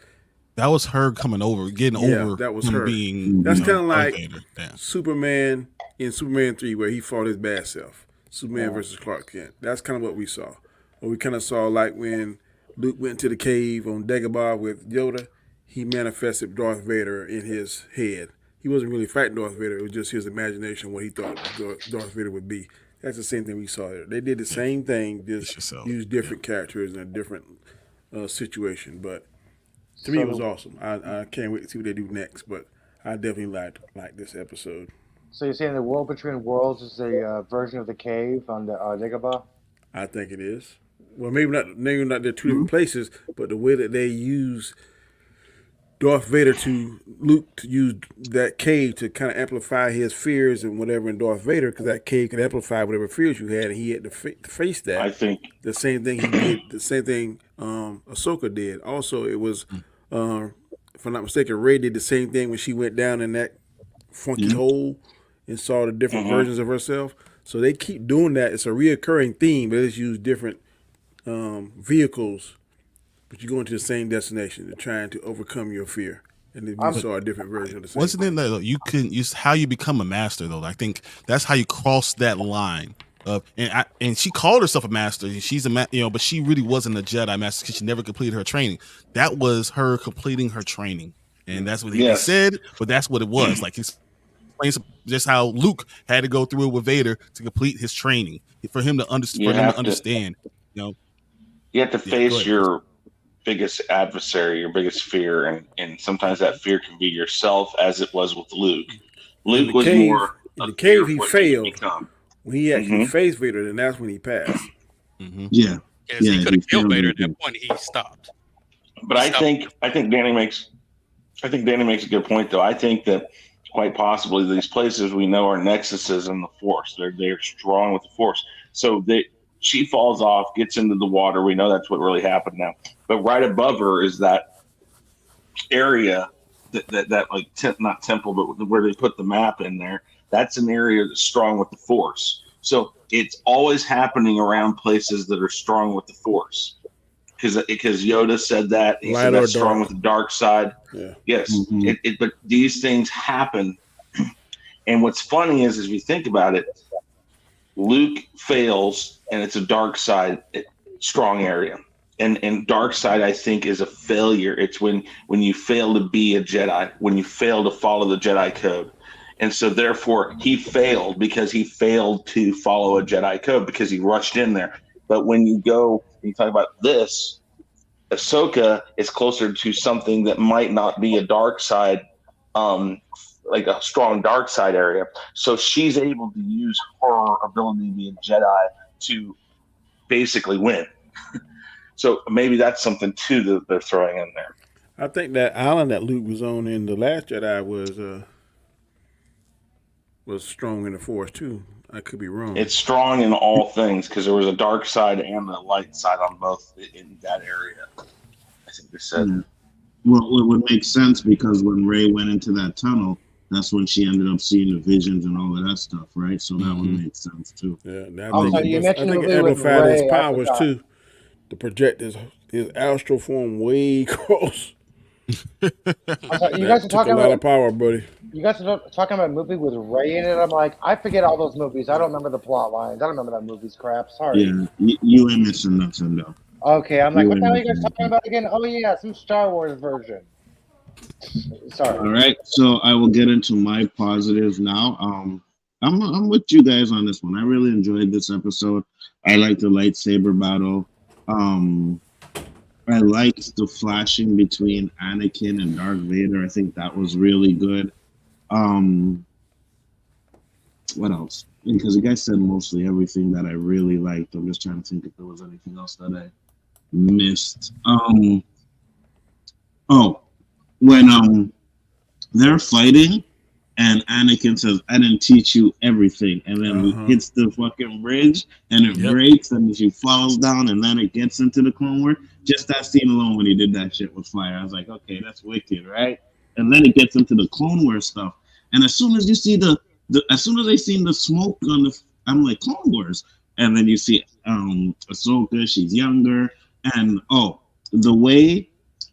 That was her coming over, getting over. That was him her. Being. That's kind of Darth like Vader. Yeah. Superman in Superman 3, where he fought his bad self. Superman versus Clark Kent. That's kind of what we saw. Or we kind of saw like when Luke went to the cave on Dagobah with Yoda, he manifested Darth Vader in his head. He wasn't really fighting Darth Vader. It was just his imagination, what he thought Darth Vader would be. That's the same thing we saw there. They did the same thing, just used different characters in a different situation. But to me, it was awesome. I can't wait to see what they do next. But I definitely like this episode. So you're saying the World Between Worlds is a version of the cave on the Dagobah? I think it is. Well, maybe not. Maybe not. They're two different places, but the way that they use Darth Vader Luke to use that cave to kind of amplify his fears and whatever in Darth Vader, because that cave could amplify whatever fears you had, and he had to face that. I think the same thing he did. The same thing Ahsoka did. Also, it was, if I'm not mistaken, Rey did the same thing when she went down in that funky hole and saw the different versions of herself. So they keep doing that. It's a reoccurring theme, but it's used different vehicles, but you go into the same destination. They're trying to overcome your fear, and then you saw a different version of the same. Wasn't it that you can use how you become a master though? I think that's how you cross that line. And she called herself a master. She's but she really wasn't a Jedi master because she never completed her training. That was her completing her training, and that's what he said. But that's what it was. Like he explains just how Luke had to go through it with Vader to complete his training for him to understand. You have to face your biggest adversary, your biggest fear, and sometimes that fear can be yourself, as it was with Luke. Luke was more in the cave. He failed when he actually faced Vader, then that's when he passed. Yes, he could have killed Vader at that point. He stopped. But I think Danny makes a good point, though. I think that quite possibly these places we know are nexuses in the Force. They're strong with the Force. So she falls off, gets into the water. We know that's what really happened now. But right above her is that area that like not temple, but where they put the map in there. That's an area that's strong with the Force. So it's always happening around places that are strong with the Force. Because Yoda said that. He said that's strong with the dark side. Yeah. Yes. But these things happen. And what's funny is, as we think about it, Luke fails, and it's a dark side strong area. And dark side, I think, is a failure. It's when you fail to be a Jedi, when you fail to follow the Jedi code. And so therefore he failed because he failed to follow a Jedi code because he rushed in there. But when you go and you talk about this, Ahsoka is closer to something that might not be a dark side, like a strong dark side area. So she's able to use her ability to be a Jedi to basically win. So maybe that's something too that they're throwing in there. I think that island that Luke was on in The Last Jedi was strong in the Force too. I could be wrong. It's strong in all things because there was a dark side and a light side on both in that area. I think they said. Yeah. Well, it would make sense because when Rey went into that tunnel, that's when she ended up seeing the visions and all of that stuff, right? So that would make sense too. Yeah, I think it amplified his powers too to project his astral form way across. You guys are talking about a lot of power, buddy. You guys are talking about a movie with Rey in it. I'm like, I forget all those movies. I don't remember the plot lines. I don't remember that movie's crap. Sorry. Yeah, you ain't missing nothing though. Okay, I'm like, what the hell are you guys talking about again? Oh yeah, some Star Wars version. Sorry. All right, so I will get into my positives now. I'm with you guys on this one. I really enjoyed this episode. I like the lightsaber battle. I liked the flashing between Anakin and Darth Vader. I think that was really good. What else? Because you guys said mostly everything that I really liked. I'm just trying to think if there was anything else that I missed. when they're fighting and Anakin says, "I didn't teach you everything," and then hits the fucking bridge and it breaks and she falls down and then it gets into the Clone Wars. Just that scene alone when he did that shit with fire, I was like, okay, that's wicked, right? And then it gets into the Clone Wars stuff, and as soon as you see as soon as I seen the smoke on the, I'm like, Clone Wars, and then you see Ahsoka, she's younger, and the way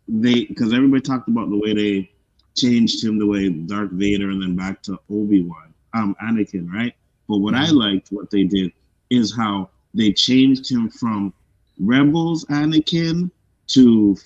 they, because everybody talked about the way they changed him, the way Darth Vader and then back to Obi-Wan, Anakin, right? But what I liked, what they did, is how they changed him from Rebels Anakin to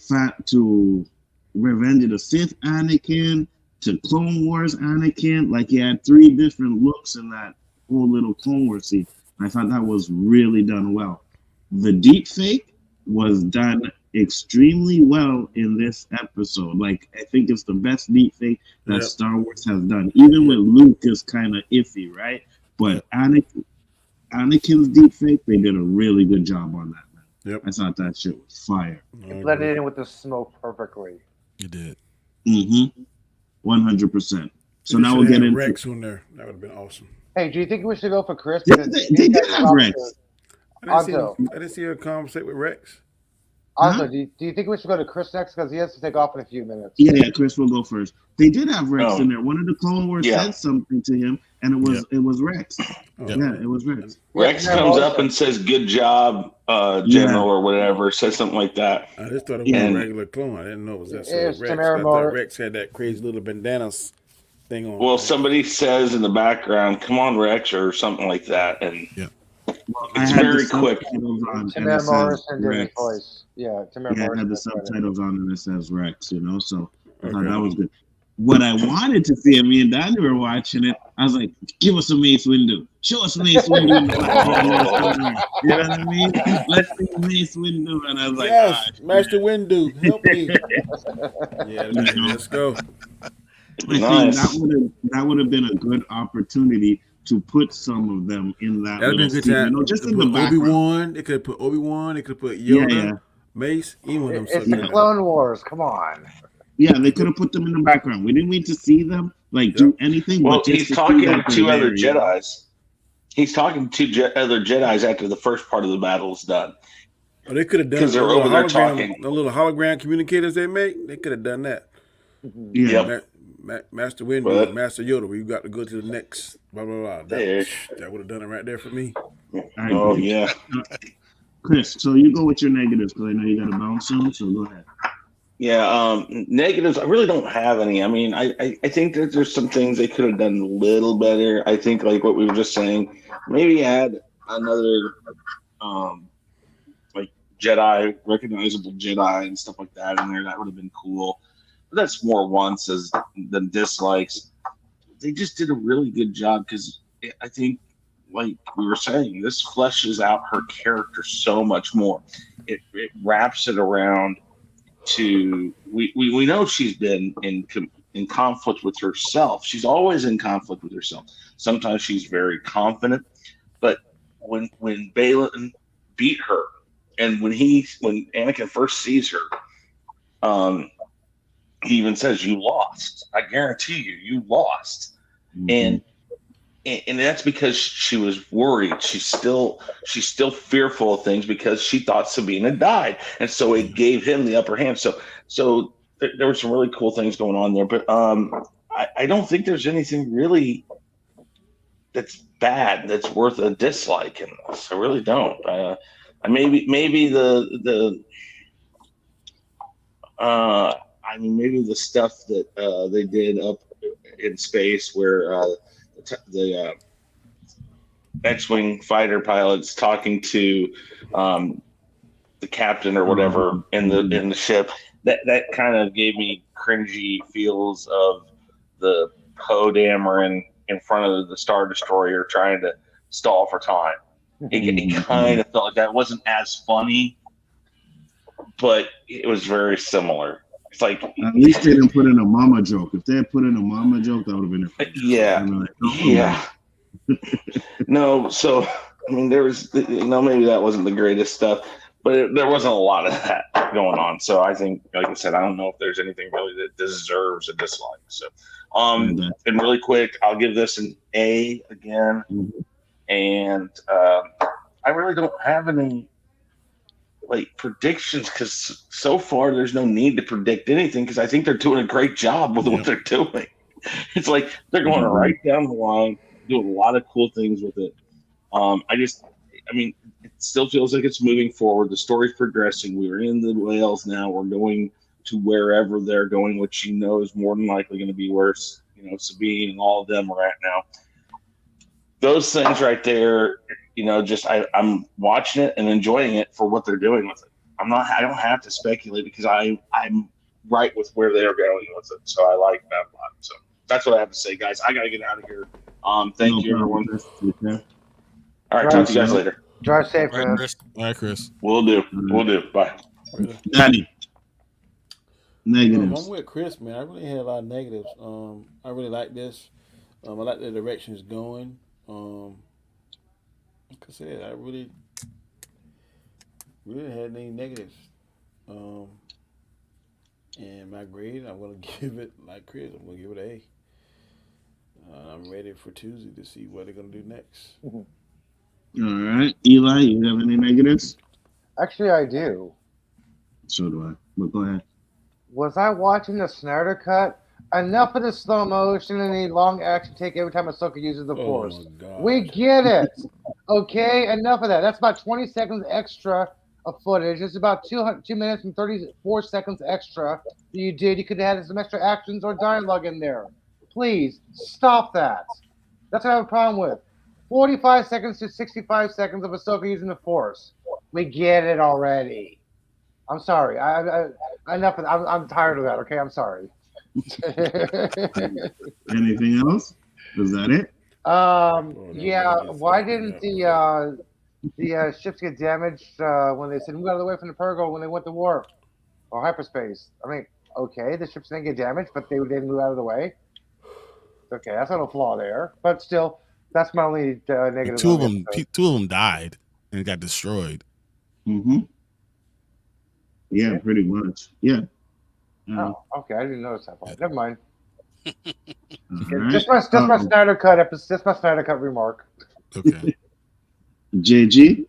Revenge of the Sith Anakin to Clone Wars Anakin. Like, he had 3 different looks in that whole little Clone Wars scene. I thought that was really done well. The deep fake was done extremely well in this episode. Like, I think it's the best deep fake that Star Wars has done. Even with Luke is kind of iffy, right? But Anakin's deep fake, they did a really good job on that, man. Yep. I thought that shit was fire. It blended in with the smoke perfectly. You did. 100%. So now we'll get into Rex on there. That would have been awesome. Hey, do you think we should go for Chris? They did have Rex. I didn't see her conversate with Rex. Also, do you think we should go to Chris next? Because he has to take off in a few minutes. Yeah, Chris will go first. They did have Rex in there. One of the Clone Wars said something to him, and it was Rex. Yeah, it was Rex. Rex comes up and says, "Good job, General," or whatever. Says something like that. I just thought it was a regular clone. I didn't know it was that. Rex. I thought Rex had that crazy little bandana thing on. Well, somebody says in the background, "Come on, Rex," or something like that, and it's very quick. Tamara Morrison did his voice. Yeah, Tamara Morrison. I had the subtitles on and it says Rex, so I thought that was good. What I wanted to see, and me and Danny were watching it, I was like, give us a Mace Windu. Show us Mace Windu. You know what I mean? Let's see Mace Windu. And I was like, yes, Master Windu, help me. Let's go. I think that would have been a good opportunity to put some of them in that. That'd been a good time. Just in the background. Obi-Wan. They could put Obi-Wan. They could put Yoda, Mace. It's the Clone Wars. Come on. Yeah, they could have put them in the background. We didn't need to see them do anything. Well, he's talking to 2 other Jedis. He's talking to 2 other Jedis after the first part of the battle is done. Oh, they could have done because they're over there talking. The little hologram communicators they make. They could have done that. Yeah. Master Windu, Master Yoda, where you got to go to the next blah blah blah. That would have done it right there for me. Oh yeah. Chris, so you go with your negatives because I know you got to bounce soon. So go ahead. Yeah, negatives. I really don't have any. I mean, I think that there's some things they could have done a little better. I think, like what we were just saying, maybe add another, like Jedi, recognizable Jedi and stuff like that in there. That would have been cool. But that's more wants than dislikes. They just did a really good job because I think, like we were saying, this fleshes out her character so much more. It wraps it around. We know she's been in conflict with herself. She's always in conflict with herself. Sometimes she's very confident, but when Balin beat her, and when Anakin first sees her, he even says, "You lost. I guarantee you lost." Mm-hmm. And that's because she was worried. She's still fearful of things because she thought Sabine had died, and so it gave him the upper hand. So there were some really cool things going on there, but I don't think there's anything really that's bad that's worth a dislike in this. I really don't. Maybe the stuff that they did up in space where. The X-wing fighter pilots talking to the captain or whatever in the ship. That kind of gave me cringy feels of the Poe Dameron in front of the Star Destroyer trying to stall for time. It kind of felt like that. It wasn't as funny, but it was very similar. It's like at least they didn't put in a mama joke. If they had put in a mama joke, that would have been a yeah. No, so I mean, there was maybe that wasn't the greatest stuff, but there wasn't a lot of that going on. So I think, like I said, I don't know if there's anything really that deserves a dislike. So, and really quick, I'll give this an A again. And I really don't have any predictions because so far there's no need to predict anything because I think they're doing a great job with what they're doing. It's like they're going right down the line, doing a lot of cool things with it. It still feels like it's moving forward. The story's progressing. We're in the whales now. We're going to wherever they're going, which is more than likely going to be where Sabine and all of them are at now. Those things right there, I'm watching it and enjoying it for what they're doing with it. I don't have to speculate because I'm right with where they're going with it. So I like that a lot. So that's what I have to say, guys. I got to get out of here. Thank you, everyone. All right, talk to you guys later. Drive safe, man. All right, Chris. We'll do. Bye. Daddy. Negatives. I'm with Chris, man. I really had a lot of negatives. I really like this. I like the direction it's going. Like I said, I really had any negatives. And my grade, I'm gonna give it like Chris. I'm gonna give it an A. I'm ready for Tuesday to see what they're gonna do next. All right, Eli, you have any negatives? Actually, I do. So do I. But go ahead. Was I watching the Snyder Cut? Enough of the slow motion and the long action take every time Ahsoka uses the Force. We get it. Okay, enough of that. That's about 20 seconds extra of footage. It's about 2 minutes and 34 seconds extra that you did. You could have had some extra actions or dialogue in there. Please, stop that. That's what I have a problem with. 45 seconds to 65 seconds of Ahsoka using the Force. We get it already. I'm sorry. Enough of that. I'm tired of that, okay? I'm sorry. Anything else? Was that it? Yeah. Why didn't the ships get damaged when they said move out of the way from the Purrgil when they went to warp or hyperspace? I mean, okay, the ships didn't get damaged, but they didn't move out of the way. Okay, that's not a flaw there, but still, that's my only negative. Two of them died and got destroyed. Mm-hmm. Yeah, pretty much. Yeah. Oh, okay. I didn't notice that part. Never mind. Right. Just my Snyder Cut episode. Just my Snyder Cut remark. Okay. JG.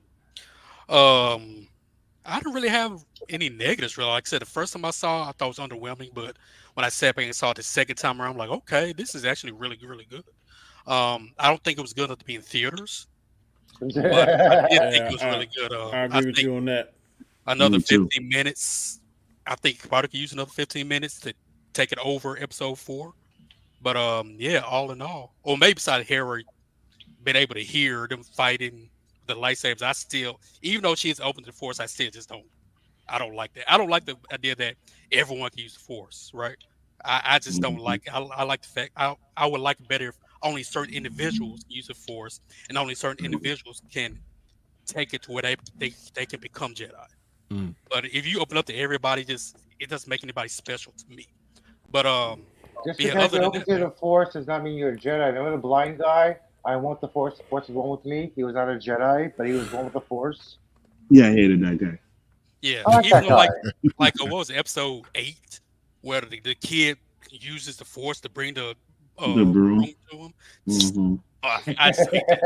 I don't really have any negatives. Really, like I said, the first time I saw, I thought it was underwhelming, but when I sat back and saw it the second time around, I'm like, okay, this is actually really, really good. I don't think it was good enough to be in theaters, but I did think it was really good. I agree with you on that. Another 15 minutes. I think probably could use another 15 minutes to take it over episode 4. But yeah, all in all, or maybe besides Harry being able to hear them fighting the lightsabers, I still, even though she's open to the Force, I still just don't. I don't like that. I don't like the idea that everyone can use the Force, right? I just don't like it. I like the fact I would like it better if only certain individuals use the Force and only certain individuals can take it to where they can become Jedi. But if you open up to everybody, it doesn't make anybody special to me. But just because you're open to the Force does not mean you're a Jedi. Remember the blind guy? I want the Force. The Force is one with me. He was not a Jedi, but he was one with the Force. Yeah, I hated that guy. Yeah, I like that guy. like what was it, episode 8, where the kid uses the Force to bring the broom to him. Mm-hmm. I just hate that.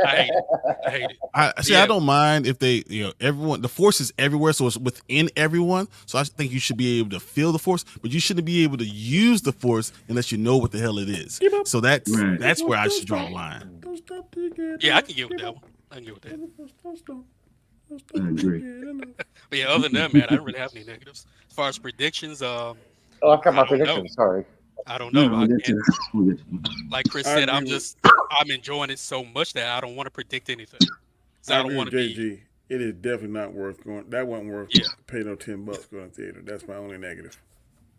I hate it. I don't mind if they, everyone, the Force is everywhere, so it's within everyone. So I think you should be able to feel the Force, but you shouldn't be able to use the Force unless you know what the hell it is. So that's where I should draw the line. Yeah, I can get with that one. I can get with that. I agree. But yeah, other than that, man, I don't really have any negatives. As far as predictions, I've got my predictions. Sorry. I don't know. We'll get to that. Like Chris said, I'm enjoying it so much that I don't want to predict anything. I don't want to JG. It is definitely not worth going. That wasn't worth paying no $10 going to theater. That's my only negative.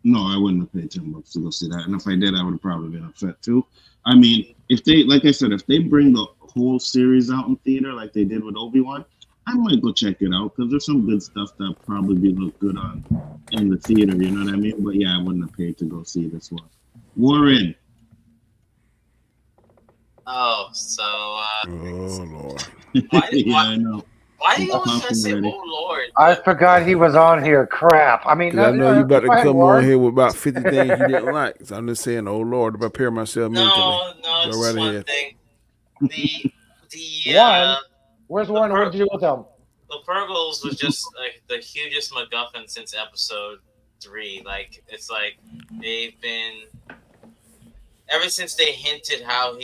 No, I wouldn't have paid $10 to go see that. And if I did, I would have probably been upset too. I mean, if they, like I said, if they bring the whole series out in theater like they did with Obi-Wan, I might go check it out because there's some good stuff that probably look good in the theater. You know what I mean? But yeah, I wouldn't have paid to go see this one. Warren. Oh, so oh Lord. Why I know. Why do you always Pop try to say, ready. "Oh Lord"? I forgot he was on here. Crap. I mean, Because I know you about to go ahead, come Warren. on here with about 50 things you didn't like. So I'm just saying, oh Lord, to prepare myself mentally. No, Go just right one ahead. thing. The One. Where's Warren? Per- What did you do with him? the Purrgils was just like the hugest MacGuffin since episode 3. Like it's like they've been ever since they hinted how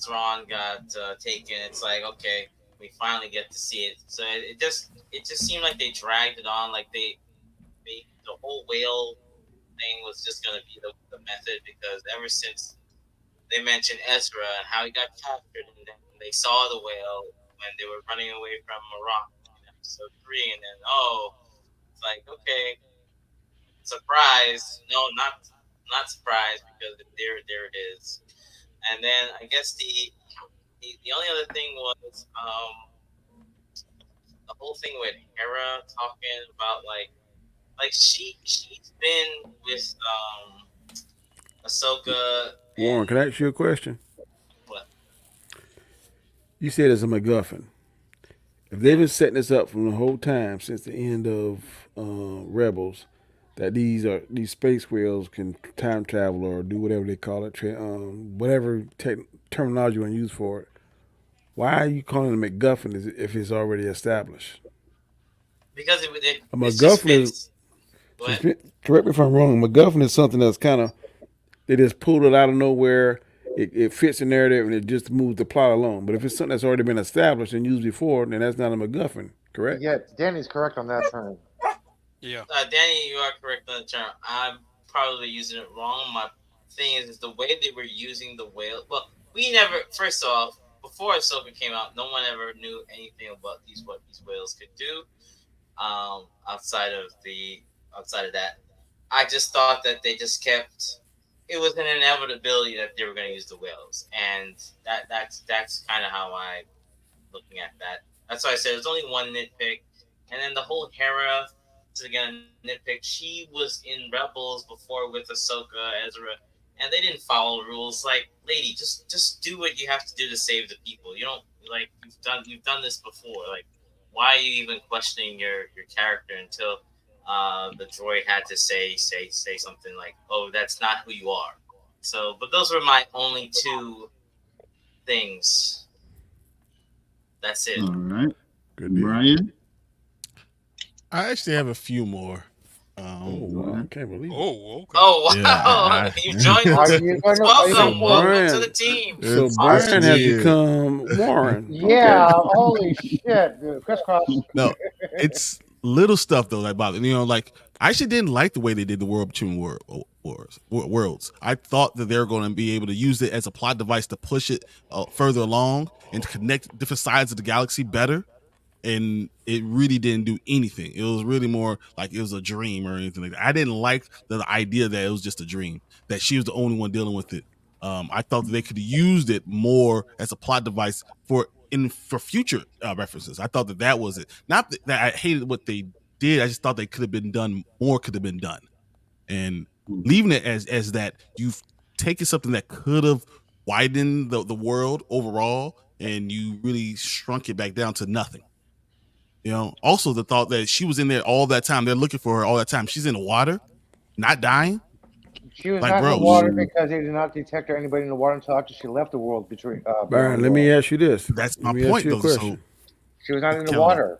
Thrawn got taken. It's like okay, we finally get to see it. So it just seemed like they dragged it on. Like they the whole whale thing was just gonna be the method because ever since they mentioned Ezra and how he got captured, and then they saw the whale when they were running away from Morocco in episode 3, and then it's like okay, surprise. No, not surprise because there it is. And then I guess the only other thing was the whole thing with Hera talking about like she's been with Ahsoka Warren, and can I ask you a question? what? You said it's a MacGuffin. If they've been setting this up from the whole time since the end of Rebels, that these space whales can time travel or do whatever they call it, whatever terminology you want to use for it. Why are you calling it a MacGuffin if it's already established? Because A it just MacGuffin is. fits. What? Correct me if I'm wrong. MacGuffin is something that's kind of they just pulled it out of nowhere. It fits the narrative and it just moves the plot along. But if it's something that's already been established and used before, then that's not a MacGuffin, correct? Yeah, Danny's correct on that term. Yeah. Danny, you are correct on the term. I'm probably using it wrong. My thing is the way they were using the whale. Well, we never. First off, before Ahsoka came out, no one ever knew anything about what these whales could do. Outside of that, I just thought that they just kept. It was an inevitability that they were going to use the whales, and that's kind of how I looking at that. That's why I said there's only one nitpick, and then the whole Hera is again a nitpick. She was in Rebels before with Ahsoka, Ezra, and they didn't follow rules. Like, lady, just do what you have to do to save the people. You don't like you've done this before. Like, why are you even questioning your character until the droid had to say something like, "Oh, that's not who you are." So, but those were my only two things. That's it. All right. Good deal. Brian? I actually have a few more. Oh wow! I can't believe it. Oh, okay. Oh wow! Yeah, You joined Are us. you gonna- Welcome Brian- to the team. So It's Brian has weird. become Warren. Yeah, holy shit, dude. Crisscross. No, it's little stuff though that bothered. Like I actually didn't like the way they did the world between worlds. I thought that they were going to be able to use it as a plot device to push it further along and to connect different sides of the galaxy better. And it really didn't do anything. It was really more like it was a dream or anything like that. I didn't like the idea that it was just a dream, that she was the only one dealing with it. I thought that they could have used it more as a plot device for future references. I thought that was it. Not that I hated what they did. I just thought they could have been done. More could have been done. And leaving it as that you've taken something that could have widened the world overall and you really shrunk it back down to nothing. Also the thought that she was in there all that time. They're looking for her all that time. She's in the water, not dying. She was Like, not in bro, the water because they did not detect her anybody in the water until after she left the world between. Brian, let me ask you this. That's my Let me point, ask you a though. So question. She was not in the Kinda- water.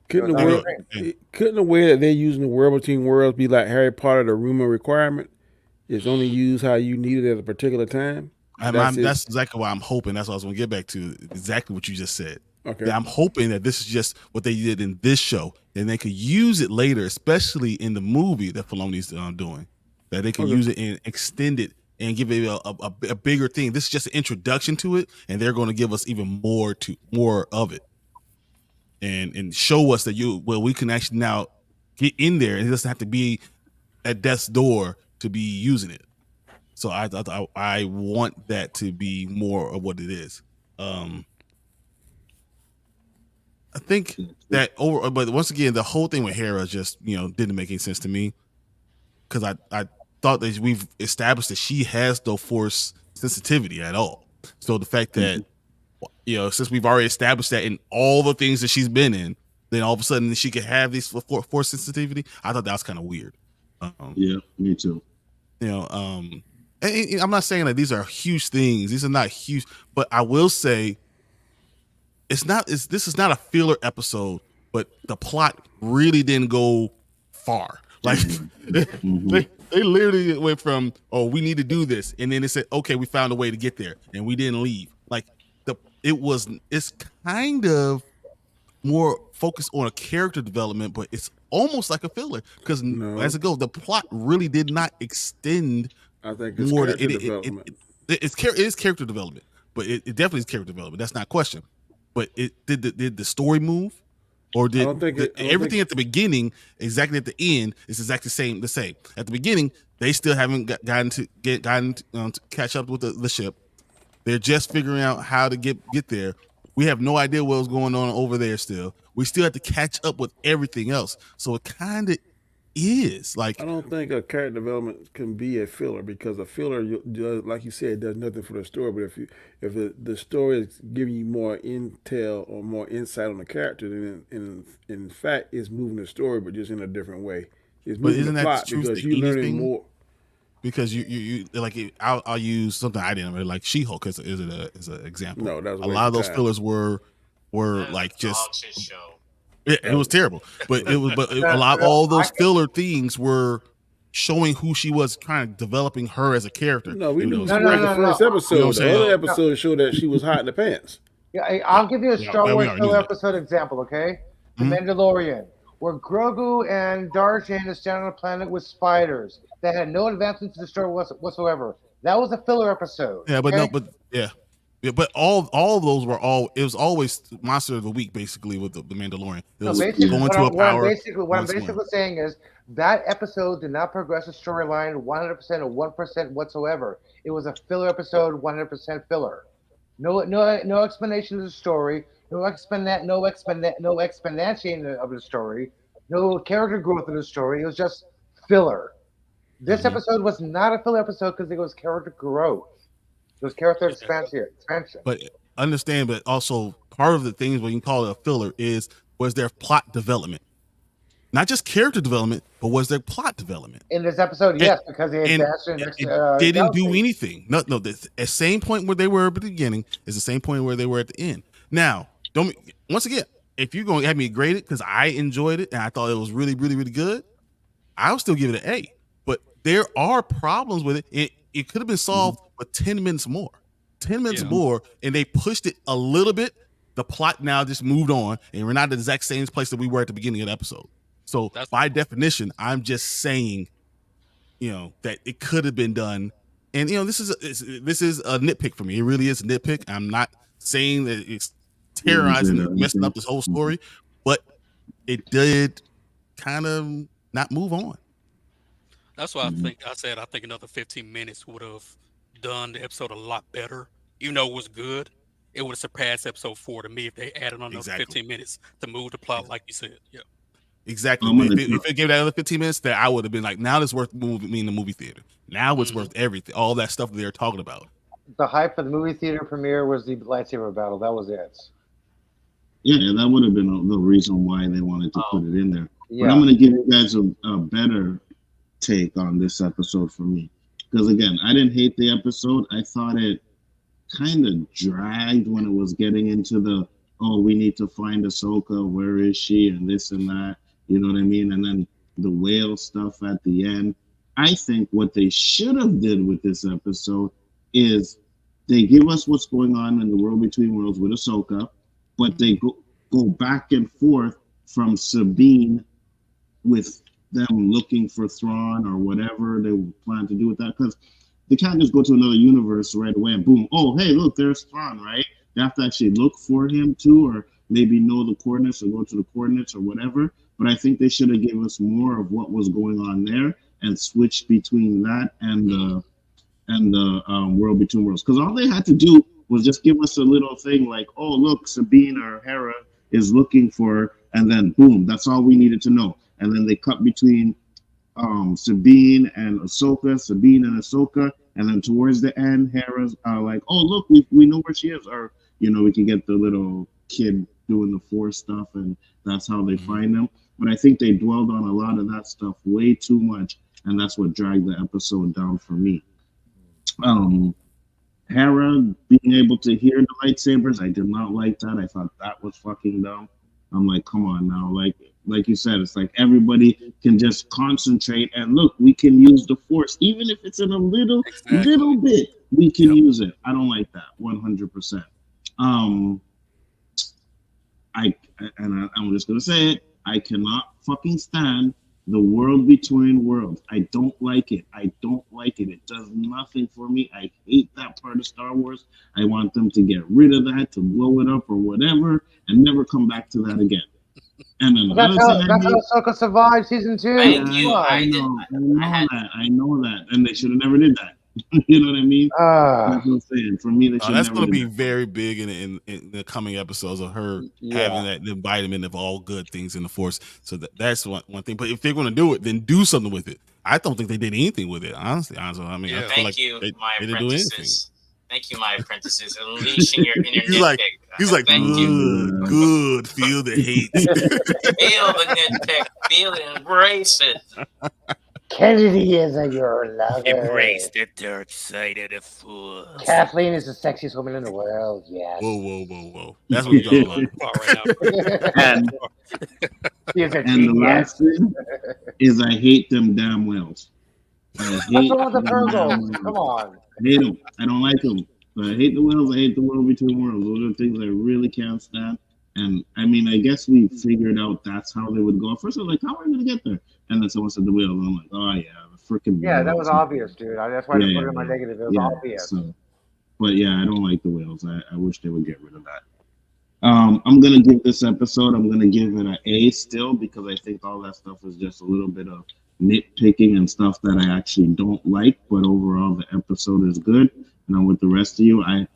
Couldn't the, It was world, not a couldn't the way that they're using the world between worlds be like Harry Potter, the room of requirement? It's only used how you need it at a particular time? That's exactly what I'm hoping. That's what I was going to get back to. Exactly what you just said. Okay. That I'm hoping that this is just what they did in this show, and they could use it later, especially in the movie that Filoni's doing. That they can use it and extend it and give it a bigger thing. This is just an introduction to it, and they're going to give us even more of it, and show us that we can actually now get in there, and it doesn't have to be at death's door to be using it. So I want that to be more of what it is. I think that but once again, the whole thing with Hera just didn't make any sense to me, because I thought that we've established that she has no force sensitivity at all. So the fact that since we've already established that in all the things that she's been in, then all of a sudden she could have this force sensitivity. I thought that was kind of weird. Yeah, me too. And I'm not saying that these are huge things. These are not huge, but I will say this is not a filler episode, but the plot really didn't go far. Like they literally went from, oh, we need to do this, and then they said, okay, we found a way to get there, and we didn't leave. Like it's kind of more focused on a character development, but it's almost like a filler because as it goes, the plot really did not extend. I think it's character development. It is character development, but it definitely is character development. That's not a question. But did the story move, or did everything at the beginning exactly at the end is exactly the same? At the beginning, they still haven't gotten to catch up with the ship. They're just figuring out how to get there. We have no idea what was going on over there still. We still have to catch up with everything else. So it kind of is like, I don't think a character development can be a filler, because a filler, like you said, does nothing for the story. But if the story is giving you more intel or more insight on the character, then in fact it's moving the story, but just in a different way. It's moving the plot because you're learning more. Because you like, I'll use something I didn't really like. She-Hulk as an example. No, that was a lot of those fillers were like just. Show. It was terrible, but all those filler things were showing who she was, kind of developing her as a character. No, we knew the first episode. You know the other episode showed that she was hot in the pants. Yeah, I'll give you a Star Wars filler episode example, okay? The Mandalorian, where Grogu and Darjan is standing on a planet with spiders that had no advancement to the story whatsoever. That was a filler episode. Yeah, but okay? But all of those were it was always Monster of the Week basically with the Mandalorian. It was going to a power. What I'm basically saying is that episode did not progress the storyline 100% or 1% whatsoever. It was a filler episode, 100% filler. No explanation of the story. No explanation of the story. No character growth of the story. It was just filler. This episode was not a filler episode because it was character growth. It was character expansion. But understand, but also part of the things when you call it a filler was there plot development. Not just character development, but was there plot development? In this episode, yes, because they advanced it didn't do anything. No, the same point where they were at the beginning is the same point where they were at the end. Now, once again, if you're going to have me grade it, because I enjoyed it and I thought it was really, really, really good, I'll still give it an A. But there are problems with it. It could have been solved with 10 minutes more. 10 minutes more, and they pushed it a little bit. The plot now just moved on, and we're not the exact same place that we were at the beginning of the episode. So by definition, I'm just saying, that it could have been done. And this is a nitpick for me. It really is a nitpick. I'm not saying that it's terrorizing and messing up this whole story, but it did kind of not move on. That's why I think another 15 minutes would have done the episode a lot better. Even though it was good, it would have surpassed episode 4 to me if they added on another 15 minutes to move the plot, like you said. Yeah. Exactly. If it gave that other 15 minutes, that I would have been like, now it's worth me in the movie theater. Now it's worth everything. All that stuff that they're talking about. The hype for the movie theater premiere was the lightsaber battle. That was it. Yeah, that would have been the reason why they wanted to put it in there. Yeah. But I'm going to give you guys a better take on this episode for me. Because again, I didn't hate the episode. I thought it kind of dragged when it was getting into we need to find Ahsoka. Where is she? And this and that. You know what I mean? And then the whale stuff at the end. I think what they should have did with this episode is they give us what's going on in the world between worlds with Ahsoka, but they go back and forth from Sabine with them looking for Thrawn or whatever they plan to do with that. Because they can't just go to another universe right away and boom, oh, hey, look, there's Thrawn, right? They have to actually look for him too, or maybe know the coordinates or go to the coordinates or whatever. But I think they should have given us more of what was going on there and switched between that and the world between worlds. Because all they had to do was just give us a little thing like, oh, look, Sabine or Hera is looking for, and then boom, that's all we needed to know. And then they cut between Sabine and Ahsoka, and then towards the end, Hera's like, oh, look, we know where she is, or we can get the little kid doing the Force stuff, and that's how they find them. But I think they dwelled on a lot of that stuff way too much, and that's what dragged the episode down for me. Hera being able to hear the lightsabers, I did not like that. I thought that was fucking dumb. I'm like, come on now, like you said, it's like everybody can just concentrate and look, we can use the Force, even if it's in a little bit, we can use it. I don't like that 100%. I'm just gonna say it. I cannot fucking stand the world between worlds. I don't like it. It does nothing for me. I hate that part of Star Wars. I want them to get rid of that, to blow it up or whatever, and never come back to that again. And then that's how Ahsoka survived season 2. Thank you. I know that, and they should have never did that. You know what I mean? That's what I'm saying. For me, that's going to be very big in the coming episodes of her having the vitamin of all good things in the Force. So that's one thing. But if they're going to do it, then do something with it. I don't think they did anything with it, honestly. I mean, I feel like they didn't do anything. Thank you, my apprentices. Unleashing your inner nitpick. He's like, good. Feel the hate. Feel the nitpick. Feel it. Embrace it. Kennedy is your lover. Embrace the dark side of the Force. Kathleen is the sexiest woman in the world. Yes. Whoa. That's what you're talking about. And the last thing is, I hate them damn whales. What's wrong with the Purrgil? Come on. I hate them. I don't like them. But I hate the whales. I hate the world between worlds. Those are the things I really can't stand. And I mean, I guess we figured out that's how they would go. At first, I was like, how are we going to get there? And then someone said the whales. And I'm like, oh, yeah, the freaking whales. Yeah, that was obvious, dude. That's why I put it in my negative. It was obvious. So, but yeah, I don't like the whales. I wish they would get rid of that. I'm going to give this episode, I'm going to give it an A still, because I think all that stuff is just a little bit of nitpicking and stuff that I actually don't like. But overall, the episode is good. And I'm with the rest of you. I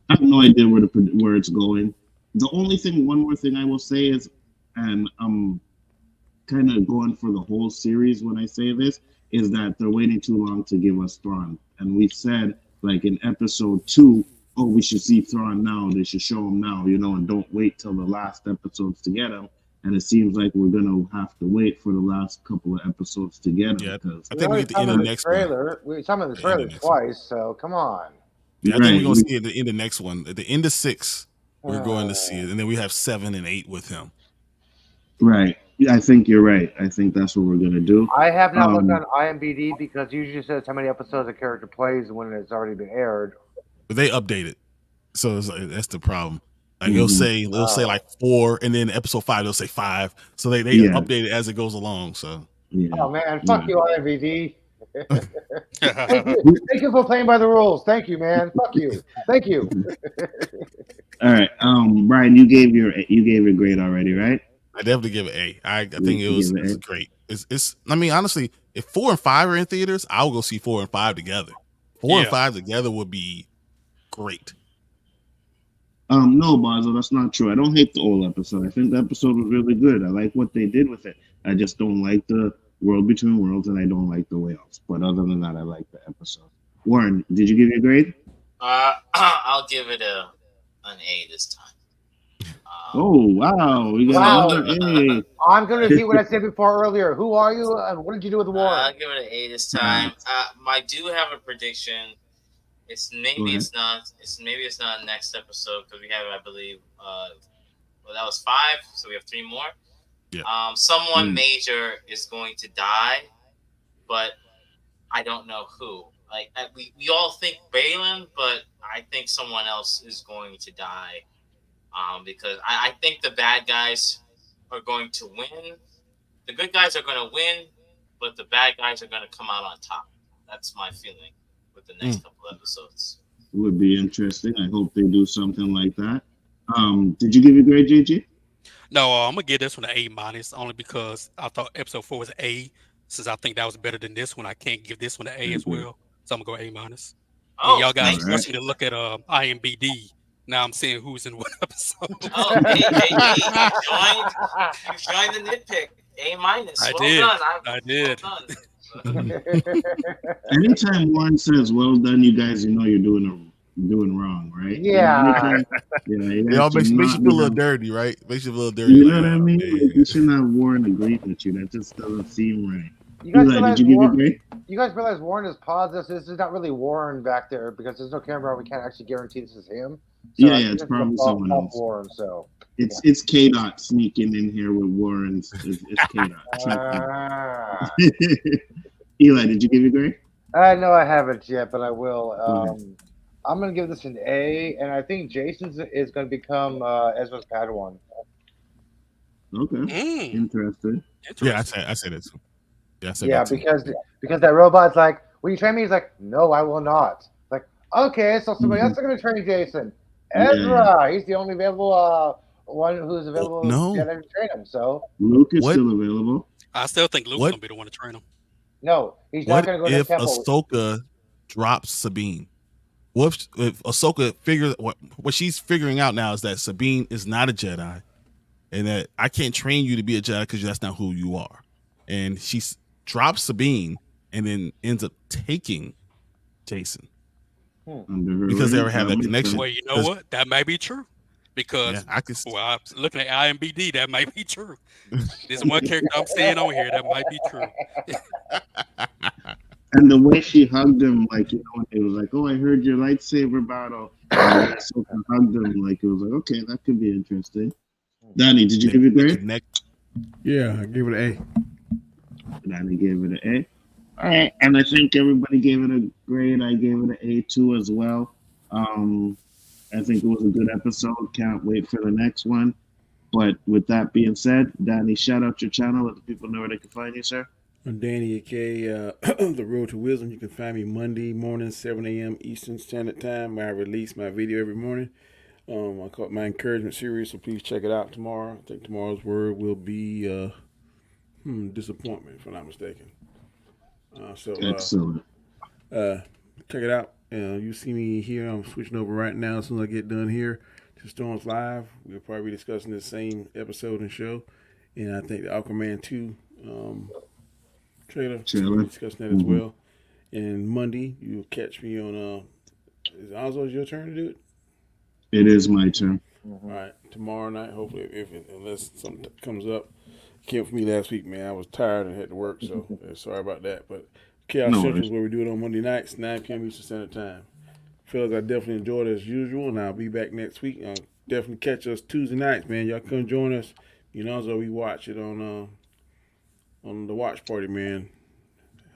have no idea where it's going. The only thing, one more thing I will say is, and I'm kind of going for the whole series when I say this, is that they're waiting too long to give us Thrawn. And we said, like in episode 2, oh, we should see Thrawn now. They should show him now, and don't wait till the last episodes to get him. And it seems like we're going to have to wait for the last couple of episodes to get him. Yeah, I think we get the end of the next trailer. We saw him in the trailer twice, so come on. Yeah, I think we're going to see it in the next one. At the end of 6, we're going to see it. And then we have 7 and 8 with him. Right. I think you're right. I think that's what we're going to do. I have not looked on IMDb because usually says how many episodes a character plays when it's already been aired. But they update it. So it's like, that's the problem. Like they'll say like 4, and then episode 5 they'll say 5. So they update it as it goes along. So oh man, fuck you, IMDb. Thank you for playing by the rules. Thank you, man. Fuck you. Thank you. All right, Brian, you gave your grade already, right? I definitely give it A. I think it was great. It's. I mean, honestly, if 4 and 5 are in theaters, I'll go see 4 and 5 together. 4 and 5 together would be great. No, Basil, that's not true. I don't hate the old episode. I think the episode was really good. I like what they did with it. I just don't like the world between worlds, and I don't like the whales. But other than that, I like the episode. Warren, did you give your grade? I'll give it an A this time. Oh wow, we got another A. I'm going to repeat what I said before earlier. Who are you? And what did you do with the war? I'll give it an A this time. I do have a prediction. Maybe it's not next episode because we have, I believe, that was 5, so we have 3 more. Yeah. Someone major is going to die, but I don't know who. Like we all think Balin, but I think someone else is going to die. Because I think the bad guys are going to win. The good guys are going to win, but the bad guys are going to come out on top. That's my feeling with the next couple episodes. It would be interesting. I hope they do something like that. Did you give your grade, JG? No, I'm gonna give this one an A- only because I thought episode 4 was an A. Since I think that was better than this one, I can't give this one an A as well. So I'm gonna go A-. Oh, y'all guys forced me to look at IMDb. Now I'm seeing who's in what episode. Oh, you joined the nitpick. A-. I did. Anytime Warren says well done, you guys, you're doing doing wrong, right? Yeah. It It all has to makes you not feel a little have- dirty, right? Makes you feel a little dirty. You Like, know what I mean? man. Like, you shouldn't have Warren agreeing with you. That just doesn't seem right. You guys Eli, realize did you give it great? You guys realize Warren is paused this. This is not really Warren back there because there's no camera. We can't actually guarantee this is him. So Yeah, I yeah, think it's this is a probably false someone else. Warren. So It's K-Dot sneaking in here with Warren's. It's K-Dot. Ah. Eli, did you give it great? No, I haven't yet, but I will. I'm gonna give this an A, and I think Jason's is gonna become Ezra's Padawan. Okay, interesting. Yeah, I say that too. Yeah, I said Yeah, that too. because that robot's like, will you train me? He's like, no, I will not. Like, okay, so somebody else is gonna train Jason. Ezra, he's the only available one who's available no. to train him. So Luke is What? still available. I still think Luke's What? gonna be the one to train him. no, he's What not gonna go to the if temple. Ahsoka drops Sabine? What if Ahsoka figures what she's figuring out now is that Sabine is not a Jedi, and that I can't train you to be a Jedi because that's not who you are. And she drops Sabine and then ends up taking Jacen Under her because they reign, ever have that makes connection. sense. Well, you know what? That may be true. Because Yeah, I could. well, looking at IMBD, that might be true. There's one character I'm saying on here that might be true. And the way she hugged him, like, you know, it was like, oh, I heard your lightsaber battle. And Ahsoka hugged him, like, it was like, okay, that could be interesting. Danny, did you give it great? Yeah, I give it an Danny gave it an A. All right, and I think everybody gave it a grade. I gave it an A too as well. I think it was a good episode. Can't wait for the next one. But with that being said, Danny, shout out your channel. Let the people know where they can find you, sir. I'm Danny, aka The Road to Wisdom. You can find me Monday morning, 7 a.m. Eastern Standard Time, where I release my video every morning. I call it my encouragement series, so please check it out tomorrow. I think tomorrow's word will be disappointment, if I'm not mistaken. Excellent. Check it out. You see me here. I'm switching over right now. As soon as I get done here to Storms Live, we'll probably be discussing the same episode and show. And I think the Aquaman 2 trailer. We'll be discussing that as well. And Monday, you'll catch me on. Is Alzo's your turn to do it? It is my turn. All right. Tomorrow night, hopefully, unless something comes up. Came for me last week, man. I was tired and had to work, so sorry about that. But Chaos Central is where we do it on Monday nights, 9 p.m. Eastern Standard Time. Fellas, I definitely enjoyed it as usual, and I'll be back next week. Definitely catch us Tuesday nights, man. Y'all come join us. You know, so we watch it on the watch party, man.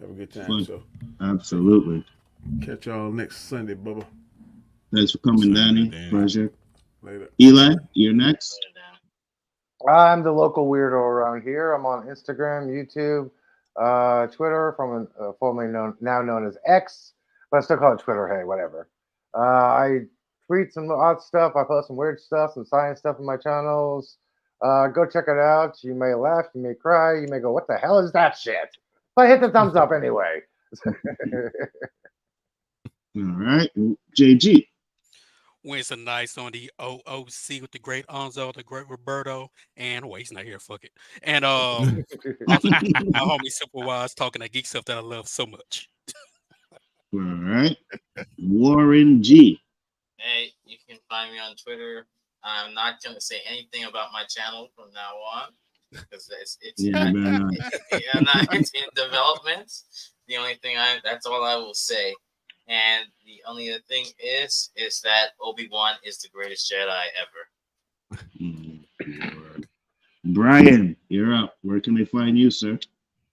Have a good time. Fun. So Absolutely. catch y'all next Sunday, Bubba. Thanks for coming, Danny. Pleasure. Later. Eli, you're next. I'm the local weirdo around here. I'm on Instagram, YouTube, Twitter, formerly now known as X, but I still call it Twitter. Hey, whatever. I tweet some odd stuff. I post some weird stuff, some science stuff in my channels. Go check it out. You may laugh, you may cry, you may go, "What the hell is that shit?" But hit the thumbs up anyway. All right, JG. Wednesday nights on the OOC with the great Onzo, the great Roberto, and he's not here, fuck it. And also my homie Super Wise talking that geek stuff that I love so much. All right, Warren G. Hey, you can find me on Twitter. I'm not going to say anything about my channel from now on because it's in development. The only thing that's all I will say. And the only other thing is that Obi-Wan is the greatest Jedi ever. Brian, you're up. Where can they find you, sir?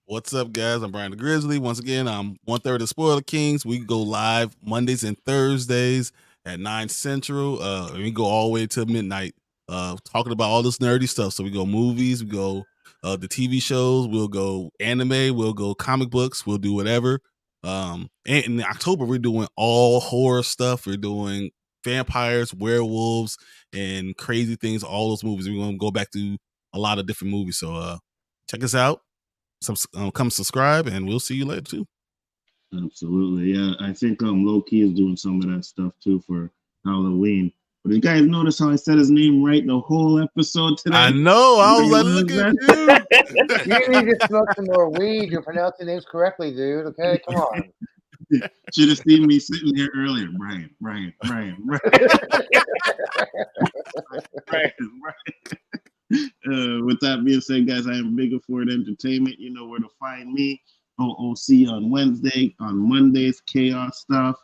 What's up, guys? I'm Brian the Grizzly. Once again, I'm 1/3 of Spoiler Kings. We go live Mondays and Thursdays at 9 Central. We go all the way to midnight, talking about all this nerdy stuff. So we go movies, we go the TV shows, we'll go anime, we'll go comic books, we'll do whatever. And in October, we're doing all horror stuff. We're doing vampires, werewolves, and crazy things. All those movies. We're gonna go back to a lot of different movies. So check us out. Come subscribe, and we'll see you later too. Absolutely, yeah. I think Low Key is doing some of that stuff too for Halloween. But you guys notice how I said his name right the whole episode today? I know. I was like, look at you. You need to smoke some more weed. You're pronouncing names correctly, dude. Okay, come on. Should have seen me sitting here earlier. Brian. With that being said, guys, I am Bigger Ford Entertainment. You know where to find me. OOC on Wednesday, on Mondays, Chaos Stuff.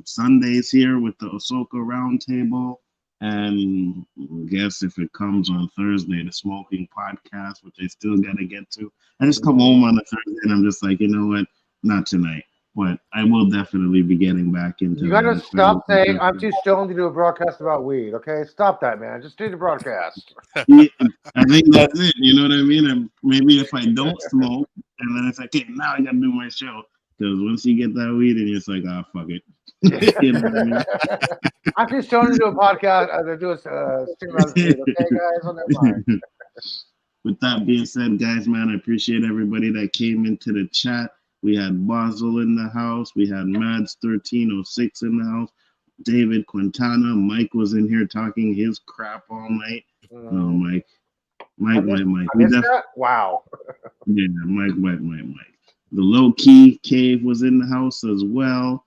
Sundays here with the Ahsoka Roundtable. And I guess if it comes on Thursday, the Smoking Podcast, which I still got to get to. I just come home on a Thursday and I'm just like, you know what? Not tonight. But I will definitely be getting back into You gotta stop saying I'm too stoned to do a broadcast about weed, okay? Stop that, man. Just do the broadcast. Yeah, I think that's it. You know what I mean? And maybe if I don't smoke, and then it's like, okay, now I gotta do my show. Because once you get that weed, and it's like, ah, fuck it. You know what I mean? I'm too stoned to do a podcast. To do a stream out of weed, okay, guys? On that line. With that being said, guys, man, I appreciate everybody that came into the chat. We had Basil in the house. We had Mads1306 in the house. David Quintana. Mike was in here talking his crap all night. Mike. Wow. Yeah, Mike. The Low Key Cave was in the house as well.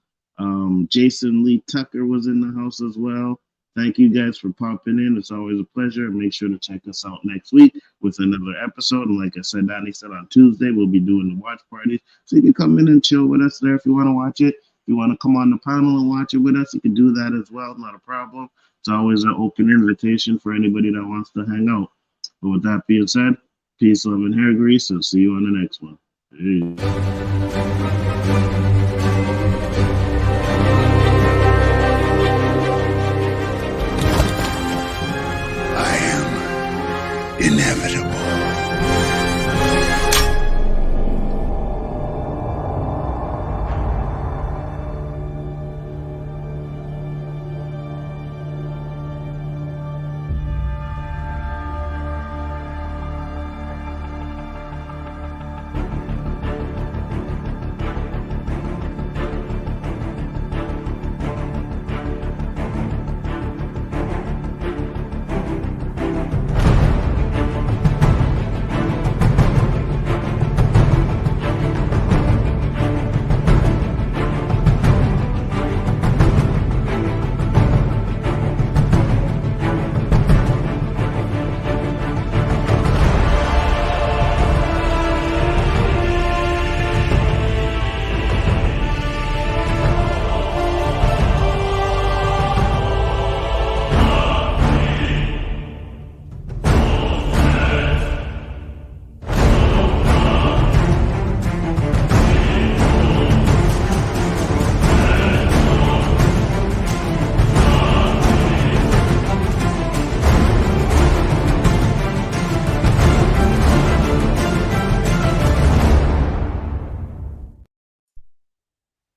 Jason Lee Tucker was in the house as well. Thank you guys for popping in. It's always a pleasure. Make sure to check us out next week with another episode. And like I said, Danny said on Tuesday, we'll be doing the watch parties. So you can come in and chill with us there if you want to watch it. If you want to come on the panel and watch it with us, you can do that as well. Not a problem. It's always an open invitation for anybody that wants to hang out. But with that being said, peace, love, and hair grease. And see you on the next one. Inevitable.